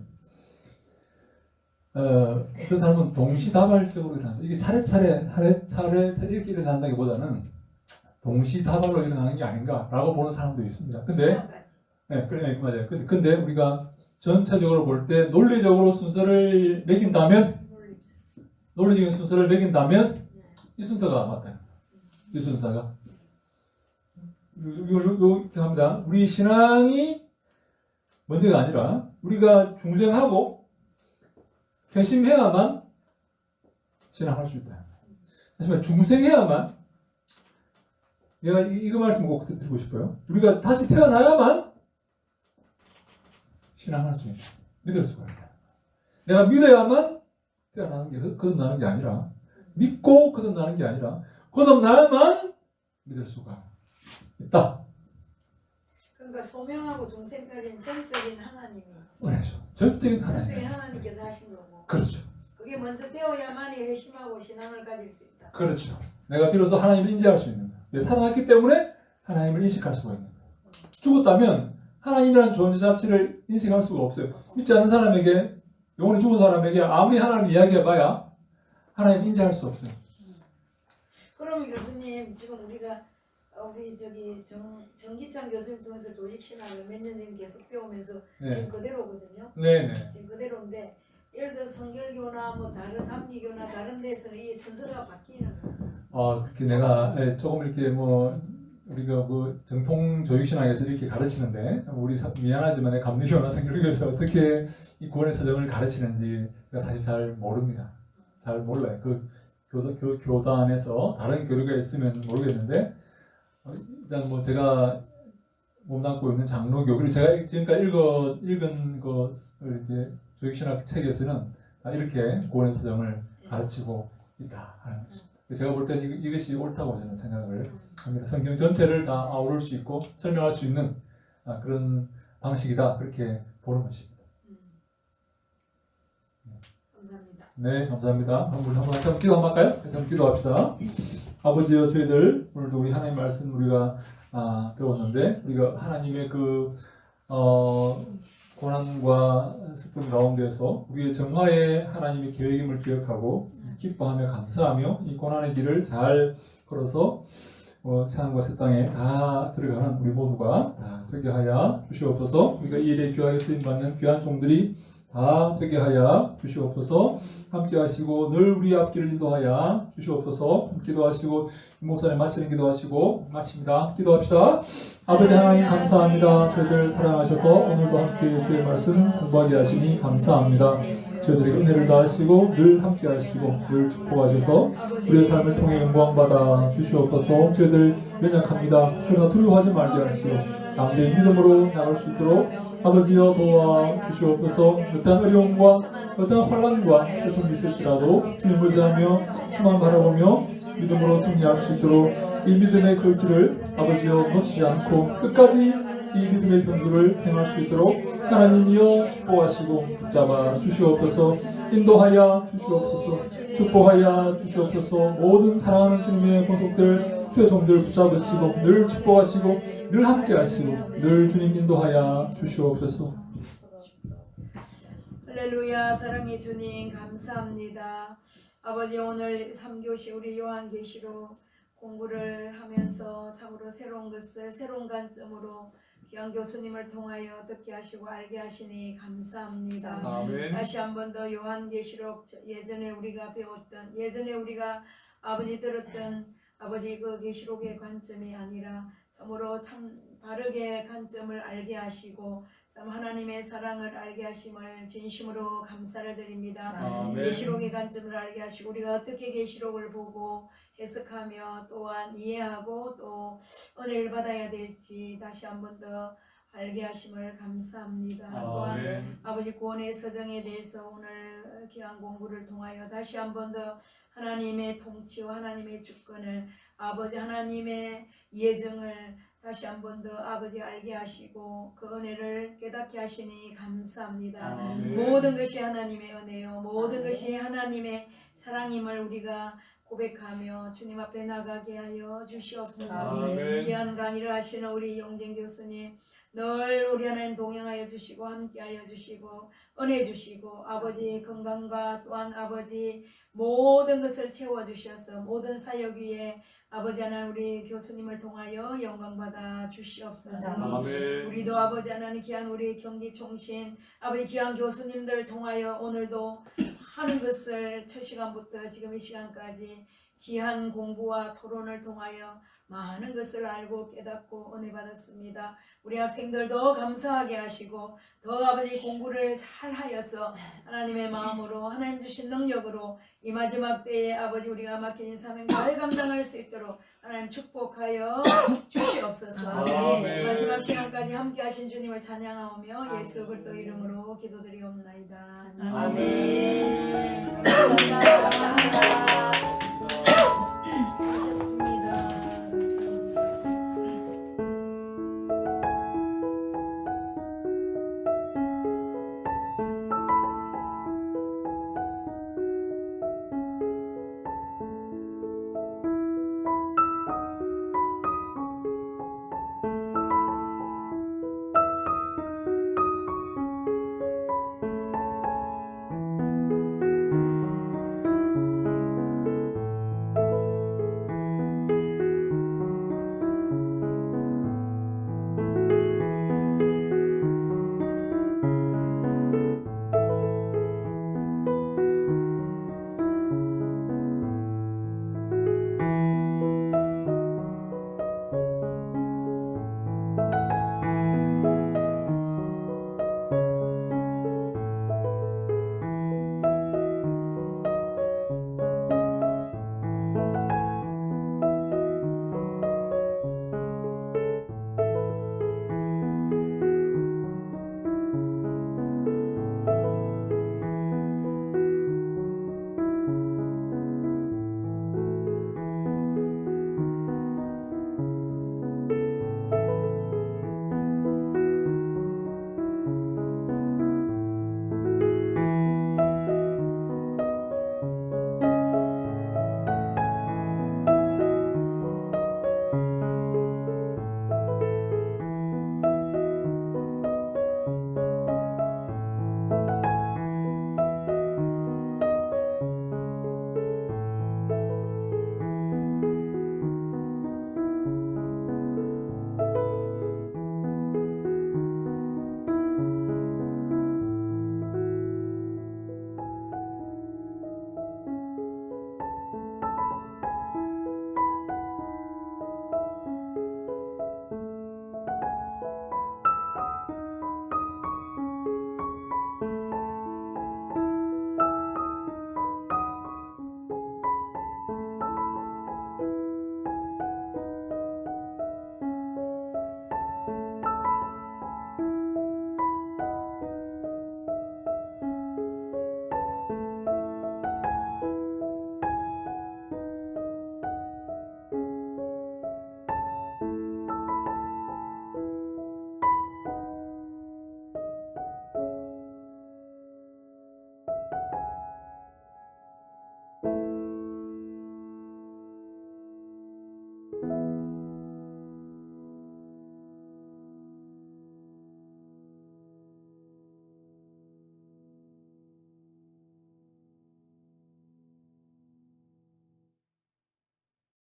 어떤 사람은 동시다발적으로 일어난다. 이게 차례 이렇게 일어난다기보다는 동시다발로 일어나는 게 아닌가라고 보는 사람도 있습니다. 근데 그래 맞아요. 근데 우리가 전체적으로 볼 때 논리적인 순서를 매긴다면 이 순서가 맞다. 이 순서가 이렇게 합니다. 우리 신앙이 문제가 아니라 우리가 중생하고 회심해야만 신앙할 수 있다. 하지만 중생해야만 내가 이거 말씀 꼭 드리고 싶어요. 우리가 다시 태어나야만 신앙할 수 있다. 믿을 수가 있다. 내가 믿어야만 태어나는 게 거듭나는 게 아니라 믿고 거듭나는 게 아니라 거듭나야만 믿을 수가 있다.
그러니까 소명하고 중생까지는 전적인 하나님이
그렇죠. 전적인
전적인
하나님.
하나님께서 하신 거고
그렇죠.
그게 먼저 되어야만이 회심하고 신앙을 가질 수 있다.
그렇죠. 내가 비로소 하나님을 인지할 수 있는 거예요. 내가 살아났기 때문에 하나님을 인식할 수가 있는 거예요. 죽었다면 하나님이라는 존재 자체를 인식할 수가 없어요. 믿지 않는 사람에게 영혼이 죽은 사람에게 아무리 하나님 이야기해봐야 하나님 인지할 수 없어요.
그러면 교수님 지금 우리 정기찬 교수님 통해서 조직신학을 몇 년 계속 배우면서
네.
지금 그대로거든요.
네네.
지금 그대로인데 예를 들어 성결교나 뭐 다른 감리교나 다른 데서는 이 순서가 바뀌는 거예요.
그렇게 내가 조금 이렇게 우리가 그 정통 교육신학에서 이렇게 가르치는데 우리 미안하지만 감리교나 성결교에서 어떻게 이 구원의 서정을 가르치는지 제가 사실 잘 모릅니다. 잘 몰라요. 그 교단에서 다른 교류가 있으면 모르겠는데 일단 뭐 제가 몸담고 있는 장로교 그리고 제가 지금까지 읽은 그 이렇게 교육신학 책에서는 이렇게 구원의 서정을 가르치고 있다 하는 것입니다. 제가 볼 때는 이것이 옳다고 저는 생각을 합니다. 성경 전체를 다 아우를 수 있고 설명할 수 있는 그런 방식이다 그렇게 보는 것입니다.
감사합니다.
네, 감사합니다. 한번 다시 한번 기도 한번 할까요? 다시 한번 기도합시다. 아버지여, 저희들 오늘도 우리 하나님 말씀 우리가 배웠는데 우리가 하나님의 그 고난과 슬픔 가운데서 우리의 정화의 하나님의 계획임을 기억하고 기뻐하며 감사하며 이 고난의 길을 잘 걸어서 새하늘과 새 땅에 다 들어가는 우리 모두가 다 되게 하여 주시옵소서. 우리가 이 일에 귀하게 쓰임받는 귀한 종들이 다 되게 하여 주시옵소서. 함께 하시고 늘 우리 앞길을 인도하여 주시옵소서. 기도하시고 목사님 마치는 기도하시고 마칩니다. 기도합시다. 아버지 하나님 감사합니다. 저희들 사랑하셔서 오늘도 함께 주의 말씀 공부하게 하시니 감사합니다. 저희들에게 은혜를 다하시고 늘 함께 하시고 늘 축복하셔서 우리의 삶을 통해 영광받아 주시옵소서. 저희들 연약합니다. 그러나 두려워하지 말게 하시고 담대히 믿음으로 나갈 수 있도록 아버지여 도와 주시옵소서. 어떠한 어려움과 어떠한 환난과 슬픔이 있을지라도 주님 의지하며 주만 바라보며 믿음으로 승리할 수 있도록 이 믿음의 그 길을 아버지여 놓치지 않고 끝까지 이 믿음의 경주를 행할 수 있도록 하나님이여 축복하시고 붙잡아 주시옵소서. 인도하여 주시옵소서. 축복하여 주시옵소서. 모든 사랑하는 주님의 권속들 주의 종들 붙잡으시고 늘 축복하시고 늘 함께 하시고 늘 주님 인도하여 주시옵소서.
할렐루야. 사랑의 주님 감사합니다. 아버지 오늘 3교시 우리 요한계시록 공부를 하면서 참으로 새로운 것을 새로운 관점으로 귀한 교수님을 통하여 듣게 하시고 알게 하시니 감사합니다.
아멘.
다시 한 번 더 요한계시록 예전에 우리가 배웠던 예전에 우리가 아버지 들었던 아버지 그 계시록의 관점이 아니라 참으로 참 바르게 관점을 알게 하시고 참 하나님의 사랑을 알게 하심을 진심으로 감사를 드립니다.
아멘.
계시록의 관점을 알게 하시고 우리가 어떻게 계시록을 보고 해석하며 또한 이해하고 또 은혜를 받아야 될지 다시 한 번 더 알게 하심을 감사합니다. 또한
아멘.
아버지 구원의 서정에 대해서 오늘 귀한 공부를 통하여 다시 한 번 더 하나님의 통치와 하나님의 주권을 아버지 하나님의 예정을 다시 한 번 더 아버지 알게 하시고 그 은혜를 깨닫게 하시니 감사합니다.
아멘.
모든 것이 하나님의 은혜요 모든 것이 하나님의 사랑임을 우리가 고백하며 주님 앞에 나가게 하여 주시옵소서.
아멘.
귀한 강의를 하시는 우리 용진 교수님 늘 우리 하나님 동행하여 주시고 함께하여 주시고 은혜 주시고 아버지 건강과 또한 아버지 모든 것을 채워주셔서 모든 사역 위에 아버지 하나님 우리 교수님을 통하여 영광받아 주시옵소서.
아멘.
우리도 아버지 하나님 귀한 우리 경기총신 아버지 귀한 교수님들 통하여 오늘도 하는 것을 첫 시간부터 지금 이 시간까지 귀한 공부와 토론을 통하여 많은 것을 알고 깨닫고 은혜 받았습니다. 우리 학생들도 감사하게 하시고 더 아버지 공부를 잘 하여서 하나님의 마음으로 하나님 주신 능력으로 이 마지막 때에 아버지 우리가 맡긴 사명 잘 감당할 수 있도록 하나님 축복하여 주시옵소서.
아멘.
마지막 시간까지 함께 하신 주님을 찬양하오며 예수 그리스도 이름으로 기도드리옵나이다.
아멘.
감사합니다.